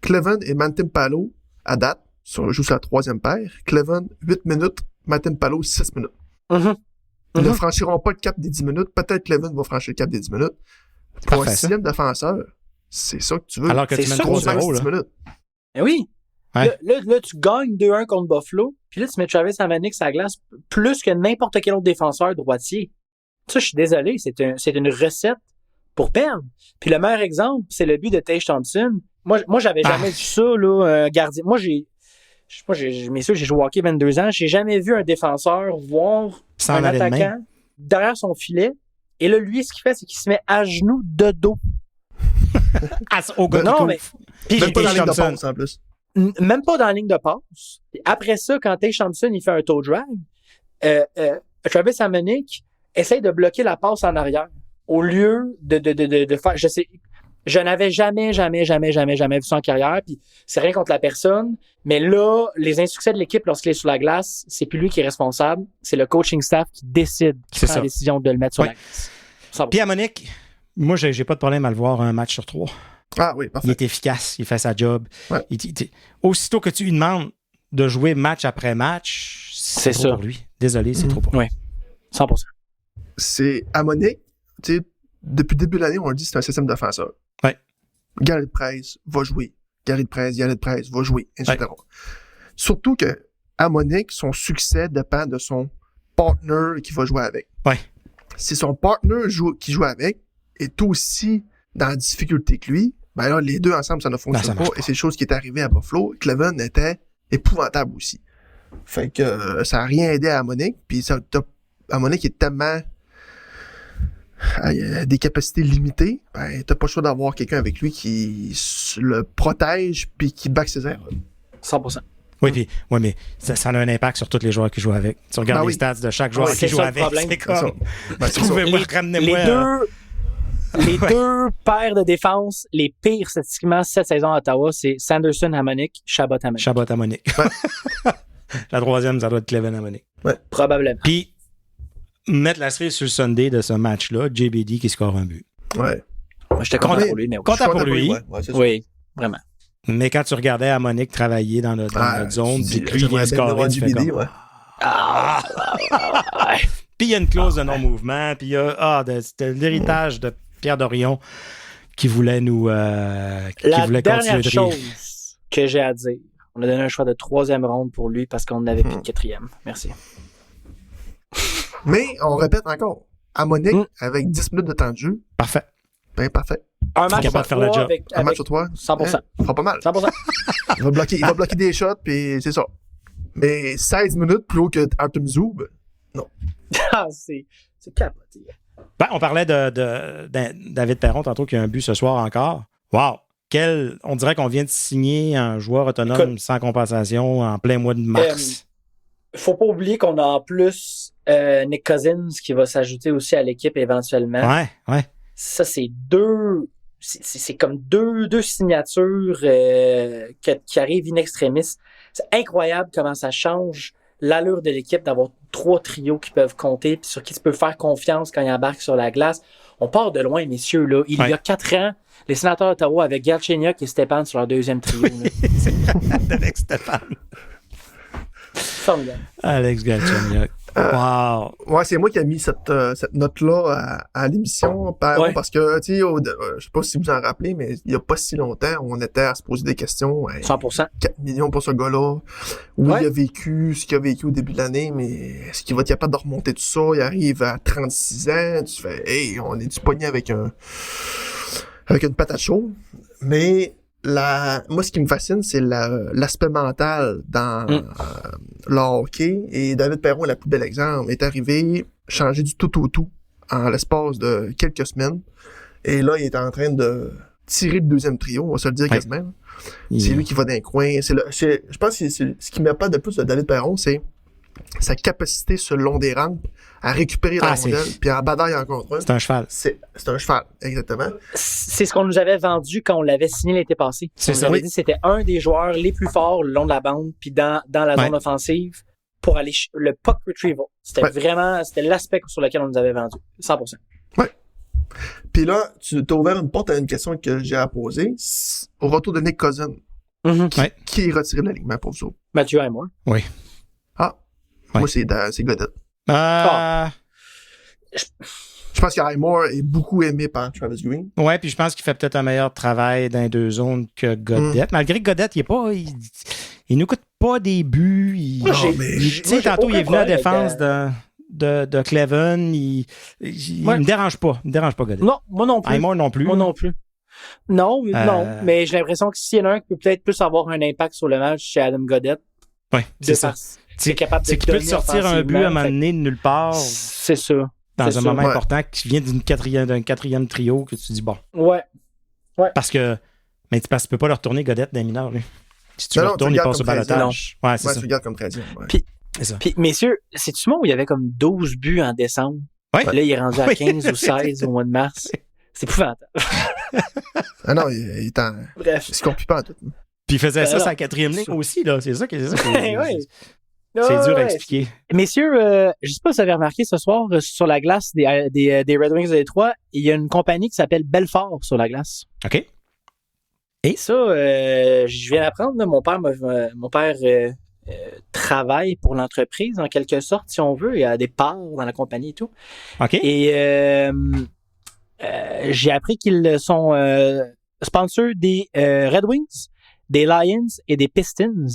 [SPEAKER 4] Cleven et Mantin-Palo, à date, joue sur la 3e paire. Cleven, 8 minutes. Mantin-Palo, 6 minutes. Ils ne franchiront pas le cap des 10 minutes. Peut-être Cleven va franchir le cap des 10 minutes. Pour un 6e défenseur, c'est ça que tu veux.
[SPEAKER 2] Alors que tu mènes 3-0, là.
[SPEAKER 4] 10 minutes.
[SPEAKER 1] Eh oui.
[SPEAKER 2] Ouais.
[SPEAKER 1] Là, tu gagnes 2-1 contre Buffalo, puis là, tu mets Travis Hamonic sur la glace plus que n'importe quel autre défenseur droitier. Ça, je suis désolé, c'est une recette pour perdre. Puis le meilleur exemple, c'est le but de Tage Thompson. Moi j'avais jamais vu ça, là, gardien. Messieurs, j'ai joué au hockey 22 ans, j'ai jamais vu un défenseur voir un attaquant derrière son filet, et là, lui, ce qu'il fait, c'est qu'il se met à genoux de dos.
[SPEAKER 2] Au gars
[SPEAKER 1] non, mais...
[SPEAKER 4] Puis même pas dans la ligne de passe, en plus.
[SPEAKER 1] Même pas dans la ligne de passe. Après ça, quand Tage Thompson, il fait un toe drag, Travis Hamonic essaye de bloquer la passe en arrière. Au lieu de faire... Je n'avais jamais vu ça en carrière, puis c'est rien contre la personne, mais là, les insuccès de l'équipe lorsqu'il est sur la glace, c'est plus lui qui est responsable, c'est le coaching staff qui décide, qui prend la décision de le mettre sur la glace.
[SPEAKER 2] Puis Hamonic, moi, j'ai pas de problème à le voir un match sur 3.
[SPEAKER 4] Ah oui, parfait.
[SPEAKER 2] Il est efficace, il fait sa job.
[SPEAKER 4] Ouais.
[SPEAKER 2] Aussitôt que tu lui demandes de jouer match après match, c'est trop pour lui. Désolé, c'est trop pour lui.
[SPEAKER 1] Oui, 100%.
[SPEAKER 4] C'est Hamonic, tu sais, depuis le début de l'année, on le dit, c'est un système défenseur.
[SPEAKER 2] Ouais.
[SPEAKER 4] Garrett Price va jouer. Garrett Price va jouer, etc. Ouais. Surtout que Hamonic, son succès dépend de son partner qui va jouer avec.
[SPEAKER 2] Ouais.
[SPEAKER 4] Si son partner qui joue avec est aussi dans la difficulté que lui, ben là, les deux ensemble, ça ne fonctionne pas. Et c'est une chose qui est arrivée à Buffalo. Cleven était épouvantable aussi. Fait que ça n'a rien aidé à Hamonic. Puis Hamonic est tellement... des capacités limitées, ben, t'as pas le choix d'avoir quelqu'un avec lui qui le protège puis qui back ses erreurs.
[SPEAKER 1] 100%.
[SPEAKER 2] Oui, mais ça a un impact sur tous les joueurs qui jouent avec. Tu regardes les stats de chaque joueur qui joue avec. C'est comme... Trouvez-moi, ramenez-moi...
[SPEAKER 1] Les deux paires de défense, les pires statistiquement cette saison à Ottawa, c'est Sanderson Hamonic, Chabot Hamonic.
[SPEAKER 4] Ouais.
[SPEAKER 2] La troisième, ça doit être Cleven Hamonic.
[SPEAKER 4] Ouais.
[SPEAKER 1] Probablement.
[SPEAKER 2] Puis, mettre la série sur le Sunday de ce match-là, JBD qui score un but.
[SPEAKER 4] Ouais.
[SPEAKER 1] Moi, j'étais content pour lui.
[SPEAKER 2] Content pour lui.
[SPEAKER 1] Oui, vraiment.
[SPEAKER 2] Mais quand tu regardais Hamonic travailler dans notre zone, puis lui, il score JBD, ouais. Puis il y a une clause de non-mouvement, puis il y a c'était l'héritage de Pierre Dorion qui voulait nous
[SPEAKER 1] La dernière chose que j'ai à dire, on a donné un choix de 3e ronde pour lui parce qu'on n'avait plus de 4e. Merci.
[SPEAKER 4] Mais on répète encore, Hamonic avec 10 minutes de temps de jeu.
[SPEAKER 2] Parfait.
[SPEAKER 4] Ben parfait.
[SPEAKER 1] Un match sur 3 avec
[SPEAKER 4] un match sur 3.
[SPEAKER 1] 100%.
[SPEAKER 4] Il fera pas mal.
[SPEAKER 1] 100%.
[SPEAKER 4] il va bloquer des shots, puis c'est ça. Mais 16 minutes plus haut que Artem Zoub, non.
[SPEAKER 1] c'est capoté.
[SPEAKER 2] Ben, on parlait de David Perron tantôt qui a un but ce soir encore. Wow! On dirait qu'on vient de signer un joueur autonome sans compensation en plein mois de mars.
[SPEAKER 1] Faut pas oublier qu'on a en plus Nick Cousins qui va s'ajouter aussi à l'équipe éventuellement.
[SPEAKER 2] Ouais.
[SPEAKER 1] Ça, c'est c'est comme deux signatures qui arrivent in extremis. C'est incroyable comment ça change l'allure de l'équipe d'avoir 3 trios qui peuvent compter puis sur qui tu peux faire confiance quand ils embarquent sur la glace. On part de loin, messieurs. Là. Il y a 4 ans, les Sénateurs d'Ottawa avec Galchenyuk et Stepan sur leur 2e trio.
[SPEAKER 2] Oui, c'est Alex Stepan.
[SPEAKER 1] Formidable.
[SPEAKER 2] Alex Galchenyuk. Wow.
[SPEAKER 4] Ouais, c'est moi qui ai mis cette note-là à l'émission, parce que, tu sais, je sais pas si vous en rappelez, mais il y a pas si longtemps, on était à se poser des questions.
[SPEAKER 1] 100%.
[SPEAKER 4] 4 millions pour ce gars-là. Oui, il a vécu ce qu'il a vécu au début de l'année, mais est-ce qu'il va être capable de remonter tout ça? Il arrive à 36 ans, tu fais, hey, on est du pogné avec une patate chaude. Mais moi, ce qui me fascine, c'est l'aspect mental dans le hockey. Et David Perron est le plus bel exemple. Il est arrivé, changé du tout au tout en l'espace de quelques semaines. Et là, il est en train de tirer le 2e trio, on va se le dire quasiment. C'est lui qui va dans les coins. Je pense que ce qui m'appelle de plus de David Perron, c'est sa capacité sur le long des rampes à récupérer la rondelle puis à bataille en contre.
[SPEAKER 2] C'est un cheval.
[SPEAKER 4] C'est un cheval, exactement.
[SPEAKER 1] C'est ce qu'on nous avait vendu quand on l'avait signé l'été passé. On nous avait dit que c'était un des joueurs les plus forts le long de la bande puis dans la zone offensive pour aller le puck retrieval. C'était vraiment l'aspect sur lequel on nous avait vendu. 100%.
[SPEAKER 4] Ouais. Puis là, tu t'as ouvert une porte à une question que j'ai à poser. Au retour de Nick Cousins, qui est retiré de l'alignement pour vous autres?
[SPEAKER 1] Mathieu Highmore.
[SPEAKER 2] Oui.
[SPEAKER 4] Moi, c'est Godet. Je pense que Highmore est beaucoup aimé par Travis Green.
[SPEAKER 2] Ouais, puis je pense qu'il fait peut-être un meilleur travail dans les 2 zones que Godet. Malgré que Godet, il il nous coûte pas des buts. Tantôt, il est venu à la défense de Cleven. Il me dérange pas. Il me dérange pas, Godet.
[SPEAKER 1] Non, moi non plus.
[SPEAKER 2] Highmore non plus.
[SPEAKER 1] Moi non plus. Non, mais j'ai l'impression que s'il y en a un qui peut peut-être plus avoir un impact sur le match, c'est Adam Godet.
[SPEAKER 2] Oui, c'est ça.
[SPEAKER 1] C'est capable de
[SPEAKER 2] qu'il peut te sortir un but à un moment donné de nulle part.
[SPEAKER 1] C'est ça.
[SPEAKER 2] Dans un moment important qui vient d'un quatrième trio que tu dis bon.
[SPEAKER 1] Ouais.
[SPEAKER 2] Parce que tu peux pas le retourner Godet dans les mineurs, lui. Si tu le retournes, il passe au balotage. Ouais, c'est ça.
[SPEAKER 4] Tu regardes comme 13e.
[SPEAKER 1] Puis, messieurs, c'est-tu moi où il y avait comme 12 buts en décembre?
[SPEAKER 2] Ouais.
[SPEAKER 1] Là, il est rendu à 15 ou 16 au mois de mars. C'est épouvantable.
[SPEAKER 4] Ah non, il est en...
[SPEAKER 1] Bref.
[SPEAKER 4] Il se complie pas en tout.
[SPEAKER 2] Puis il faisait ça sa quatrième ligne aussi, là. C'est ça qui est
[SPEAKER 1] c'est
[SPEAKER 2] dur à expliquer.
[SPEAKER 1] Messieurs, je sais pas si vous avez remarqué ce soir, sur la glace des Red Wings de Détroit, il y a une compagnie qui s'appelle Belfort sur la glace.
[SPEAKER 2] OK.
[SPEAKER 1] Et ça, je viens d'apprendre, là, mon père travaille pour l'entreprise, en quelque sorte, si on veut. Il y a des parts dans la compagnie et tout.
[SPEAKER 2] OK.
[SPEAKER 1] Et j'ai appris qu'ils sont sponsors des Red Wings, des Lions et des Pistons.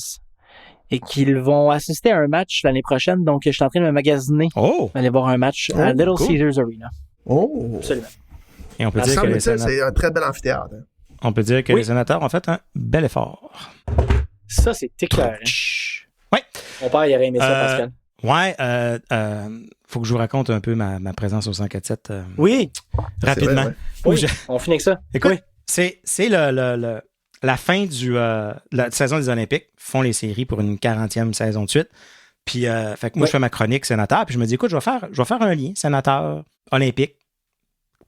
[SPEAKER 1] Et qu'ils vont assister à un match l'année prochaine. Donc, je suis en train de me magasiner. Aller voir un match à Little Caesars Arena. Absolument.
[SPEAKER 2] Et on peut dire que
[SPEAKER 4] c'est un très bel amphithéâtre.
[SPEAKER 2] On peut dire que les Sénateurs ont fait un bel effort.
[SPEAKER 1] Ça, c'est éclairant.
[SPEAKER 2] Ouais.
[SPEAKER 1] Mon père, il aurait aimé ça, Pascal.
[SPEAKER 2] Ouais. Faut que je vous raconte un peu ma présence au 104.7.
[SPEAKER 1] Oui.
[SPEAKER 2] Rapidement.
[SPEAKER 4] Vrai, ouais.
[SPEAKER 1] Oui, on finit avec ça.
[SPEAKER 2] Écoute, c'est la fin de la saison des Olympiques. Ils font les séries pour une 40e saison de suite. Puis, fait que moi, je fais ma chronique sénateur. Puis, je me dis, écoute, je vais faire un lien sénateur, olympique,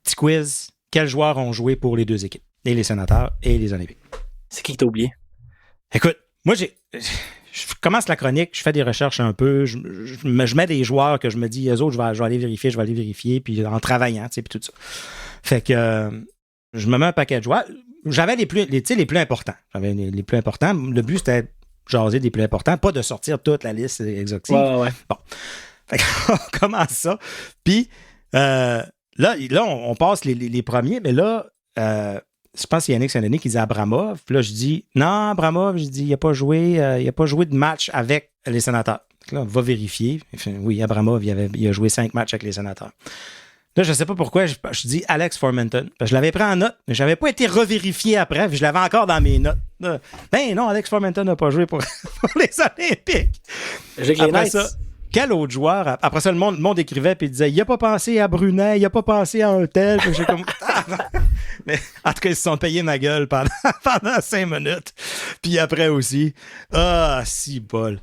[SPEAKER 2] petit quiz. Quels joueurs ont joué pour les deux équipes? Et les sénateurs et les Olympiques. C'est
[SPEAKER 1] qui t'a oublié?
[SPEAKER 2] Écoute, moi, je commence la chronique, je fais des recherches un peu, je mets des joueurs que je me dis, eux autres, je vais aller vérifier, puis en travaillant, tu sais, puis tout ça. Fait que je me mets un paquet de joueurs. J'avais les plus importants. J'avais les plus importants. Le but, c'était jaser des plus importants, pas de sortir toute la liste exhaustive.
[SPEAKER 1] Ouais.
[SPEAKER 2] Bon. Fait qu'on commence ça. Puis là, on passe les premiers, mais là, je pense que c'est Yannick Saint-Denis qui dit Abramov. Puis là, je dis, non, Abramov, il n'a pas joué de match avec les Sénateurs. Là, on va vérifier. Oui, Abramov, il a joué 5 matchs avec les Sénateurs. Là, je ne sais pas pourquoi, je dis Alex Formenton. Je l'avais pris en note, mais je n'avais pas été revérifié après, puis je l'avais encore dans mes notes. Ben non, Alex Formenton n'a pas joué pour les Olympiques. Après ça, quel autre joueur? Après ça, le monde écrivait et disait, il n'a pas pensé à Brunet, il n'a pas pensé à un tel. Puis j'ai comme... Mais en tout cas, ils se sont payés ma gueule pendant 5 minutes. Puis après aussi, si bol.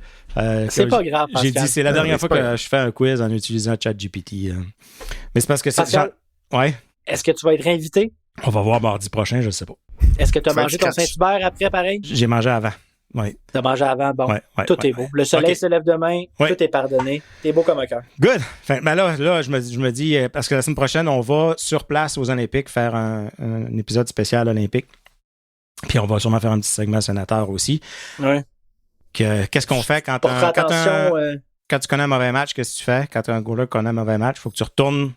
[SPEAKER 1] C'est pas grave, Pascal.
[SPEAKER 2] J'ai dit, c'est la dernière fois que je fais un quiz en utilisant ChatGPT. Mais c'est parce que c'est...
[SPEAKER 1] Pascal,
[SPEAKER 2] ouais.
[SPEAKER 1] Est-ce que tu vas être invité?
[SPEAKER 2] On va voir mardi prochain, je ne sais pas.
[SPEAKER 1] Est-ce que tu as mangé ton Saint-Hubert après, pareil?
[SPEAKER 2] J'ai mangé avant. Oui.
[SPEAKER 1] T'as mangé avant, bon. Tout est beau. Le soleil se lève demain, tout est pardonné. T'es beau comme un cœur.
[SPEAKER 2] Good. Ben là, je me dis, parce que la semaine prochaine, on va sur place aux Olympiques faire un épisode spécial olympique. Puis on va sûrement faire un petit segment sénateur aussi.
[SPEAKER 1] Oui.
[SPEAKER 2] Qu'est-ce qu'on fait quand tu connais un mauvais match, qu'est-ce que tu fais? Quand tu as un goaler qui connaît un mauvais match, il faut que tu retournes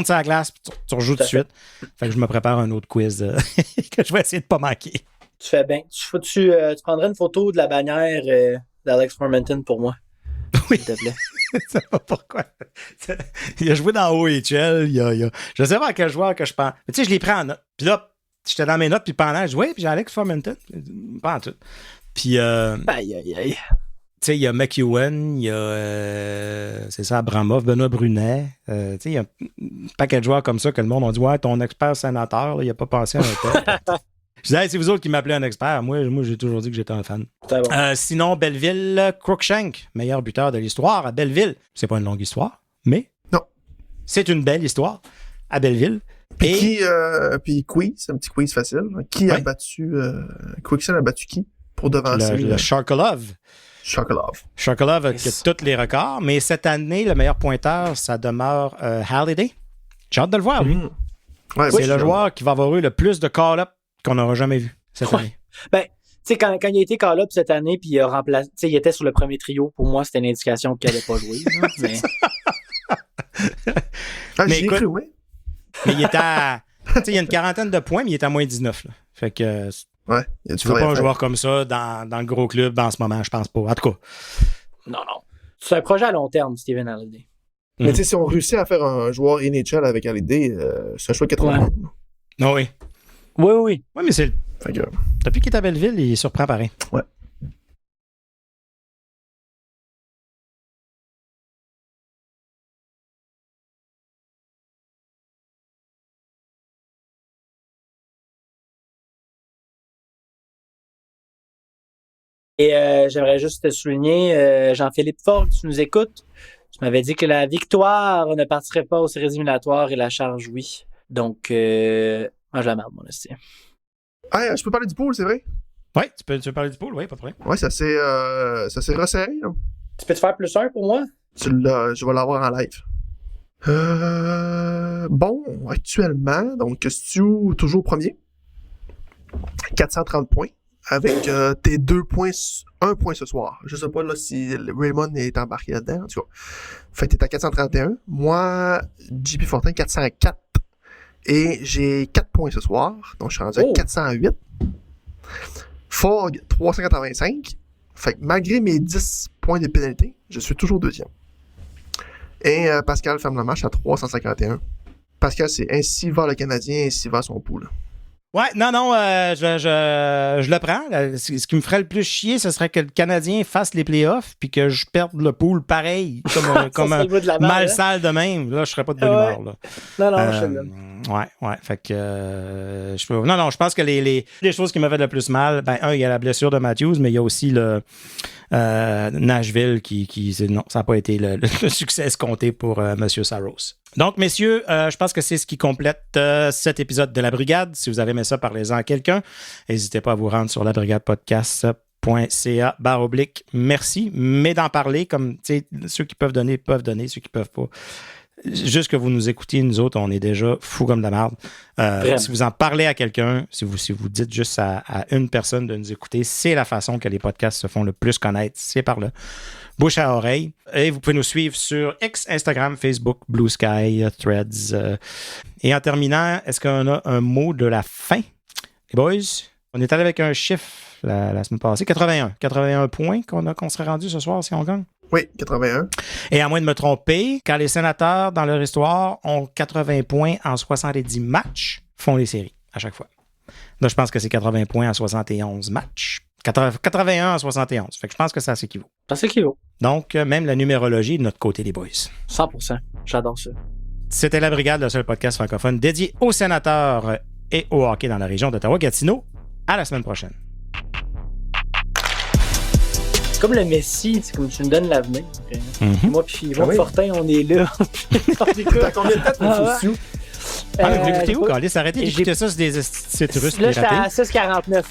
[SPEAKER 2] sur la glace et tu rejoues tout de suite. Fait que je me prépare un autre quiz que je vais essayer de pas manquer.
[SPEAKER 1] Tu fais bien. Tu prendrais une photo de la bannière d'Alex Formenton pour moi.
[SPEAKER 2] Oui.
[SPEAKER 1] S'il te plaît.
[SPEAKER 2] Je sais pas pourquoi. Il a joué dans OHL. Je sais pas à quel joueur que je pense. Mais tu sais, je l'ai pris en note. Puis là, j'étais dans mes notes, puis pendant, je dis, oui, puis j'ai Alex Formenton. Pas en tout. Puis,
[SPEAKER 1] aïe.
[SPEAKER 2] Tu sais, il y a McEwen, il y a, c'est ça, Abramov, Benoît Brunet. Tu sais, il y a un paquet de joueurs comme ça que le monde a dit, ouais, ton expert sénateur, là, il n'a pas pensé à un tel. Je disais, hey, c'est vous autres qui m'appelez un expert. Moi, j'ai toujours dit que j'étais un fan.
[SPEAKER 1] Bon.
[SPEAKER 2] Sinon, Belleville, Cruikshank, meilleur buteur de l'histoire à Belleville. C'est pas une longue histoire, mais
[SPEAKER 4] non, c'est
[SPEAKER 2] une belle histoire à Belleville.
[SPEAKER 4] Puis quiz, un petit quiz facile. Qui a battu... Cruikshank a battu qui pour devancer?
[SPEAKER 2] Le Sharkolov. Sharkolov a tous les records, mais cette année, le meilleur pointeur, ça demeure Halliday. J'ai hâte de le voir, lui.
[SPEAKER 4] Ouais,
[SPEAKER 2] c'est le joueur qui va avoir eu le plus de call-up qu'on n'aura jamais vu cette année.
[SPEAKER 1] Ben, tu sais, quand il a été call-up cette année, puis il a remplacé, tu sais, il était sur le premier trio, pour moi, c'était une indication qu'il n'allait pas jouer. Mais...
[SPEAKER 2] mais écoute, mais il était à... Tu sais, il y a une quarantaine de points, mais il est à moins 19. Là. Fait que
[SPEAKER 4] Ouais, il y a du
[SPEAKER 2] Tu veux
[SPEAKER 4] travail
[SPEAKER 2] pas
[SPEAKER 4] à
[SPEAKER 2] un
[SPEAKER 4] faire.
[SPEAKER 2] joueur comme ça dans le gros club en ce moment, je pense pas. En tout cas.
[SPEAKER 1] Non. C'est un projet à long terme, Steven Halliday.
[SPEAKER 4] Mais tu sais, si on réussit à faire un joueur NHL avec Halliday, c'est un choix de 80.
[SPEAKER 2] Ah oui.
[SPEAKER 1] Oui.
[SPEAKER 2] Oui, mais c'est.
[SPEAKER 4] Fait que,
[SPEAKER 2] Depuis qu'il est à Belleville, il surprend pareil.
[SPEAKER 4] ouais.
[SPEAKER 1] Et j'aimerais juste te souligner, Jean-Philippe Ford, tu nous écoutes. Tu m'avais dit que la victoire ne partirait pas aux séries éliminatoires et la charge, oui. Donc, moi, je la merde, mon esti.
[SPEAKER 4] Ah, je peux parler du pool, c'est vrai?
[SPEAKER 2] Oui, tu peux parler du pool, oui, pas de problème.
[SPEAKER 4] Ouais, ça s'est resserré, là.
[SPEAKER 1] Tu peux te faire plus un pour moi?
[SPEAKER 4] Je vais l'avoir en live. Bon, actuellement, donc Stu toujours premier. 430 points. Avec tes 2 points, 1 point ce soir. Je sais pas là si Raymond est embarqué là-dedans, en tout cas. Fait que t'es à 431. Moi, JP Fortin, 404. Et j'ai 4 points ce soir. Donc je suis rendu à 408. Fogg, 385. Fait que malgré mes 10 points de pénalité, je suis toujours deuxième. Et Pascal ferme la marche à 351. Pascal, c'est ainsi va le Canadien, ainsi va son pool.
[SPEAKER 2] Ouais, non, je le prends. Ce qui me ferait le plus chier, ce serait que le Canadien fasse les playoffs puis que je perde le pool pareil, comme un mal sale de même. Là, je serais pas de bonne humeur. Là.
[SPEAKER 1] Non, je te donne.
[SPEAKER 2] Ouais. Fait que je pense que les choses qui me fait le plus mal, il y a la blessure de Matthews, mais il y a aussi le Nashville qui non, ça n'a pas été le succès escompté pour M. Saros. Donc, messieurs, je pense que c'est ce qui complète cet épisode de La Brigade. Si vous avez aimé ça, parlez-en à quelqu'un. N'hésitez pas à vous rendre sur labrigadepodcast.ca/merci. Mais d'en parler, comme ceux qui peuvent donner, ceux qui peuvent pas. Juste que vous nous écoutiez, nous autres, on est déjà fous comme de la merde. Si vous en parlez à quelqu'un, si vous dites juste à une personne de nous écouter, c'est la façon que les podcasts se font le plus connaître. C'est par là. Bouche à oreille. Et vous pouvez nous suivre sur X, Instagram, Facebook, Blue Sky, Threads. Et en terminant, est-ce qu'on a un mot de la fin? Les boys, on est allé avec un chiffre la semaine passée. 81. 81 points qu'on serait rendu ce soir si on gagne.
[SPEAKER 4] Oui, 81.
[SPEAKER 2] Et à moins de me tromper, quand les Sénateurs, dans leur histoire, ont 80 points en 70 matchs, font les séries à chaque fois. Là, je pense que c'est 80 points en 71 matchs. 81 en 71. Fait que je pense que ça s'équivaut.
[SPEAKER 1] Ça s'équivaut.
[SPEAKER 2] Donc, même la numérologie est de notre côté, les boys.
[SPEAKER 1] 100%. J'adore ça.
[SPEAKER 2] C'était La Brigade, le seul podcast francophone dédié aux Sénateurs et au hockey dans la région d'Ottawa-Gatineau. À la semaine prochaine.
[SPEAKER 1] Comme le Messi, c'est comme tu nous donnes l'avenir. Moi puis Yvon Fortin, on est là.
[SPEAKER 4] T'as combien de temps pour Stu?
[SPEAKER 2] Vous l'écoutez où, Carlis? Arrêtez d'écouter ça sur des sites russes.
[SPEAKER 1] Là, je suis à 6,49.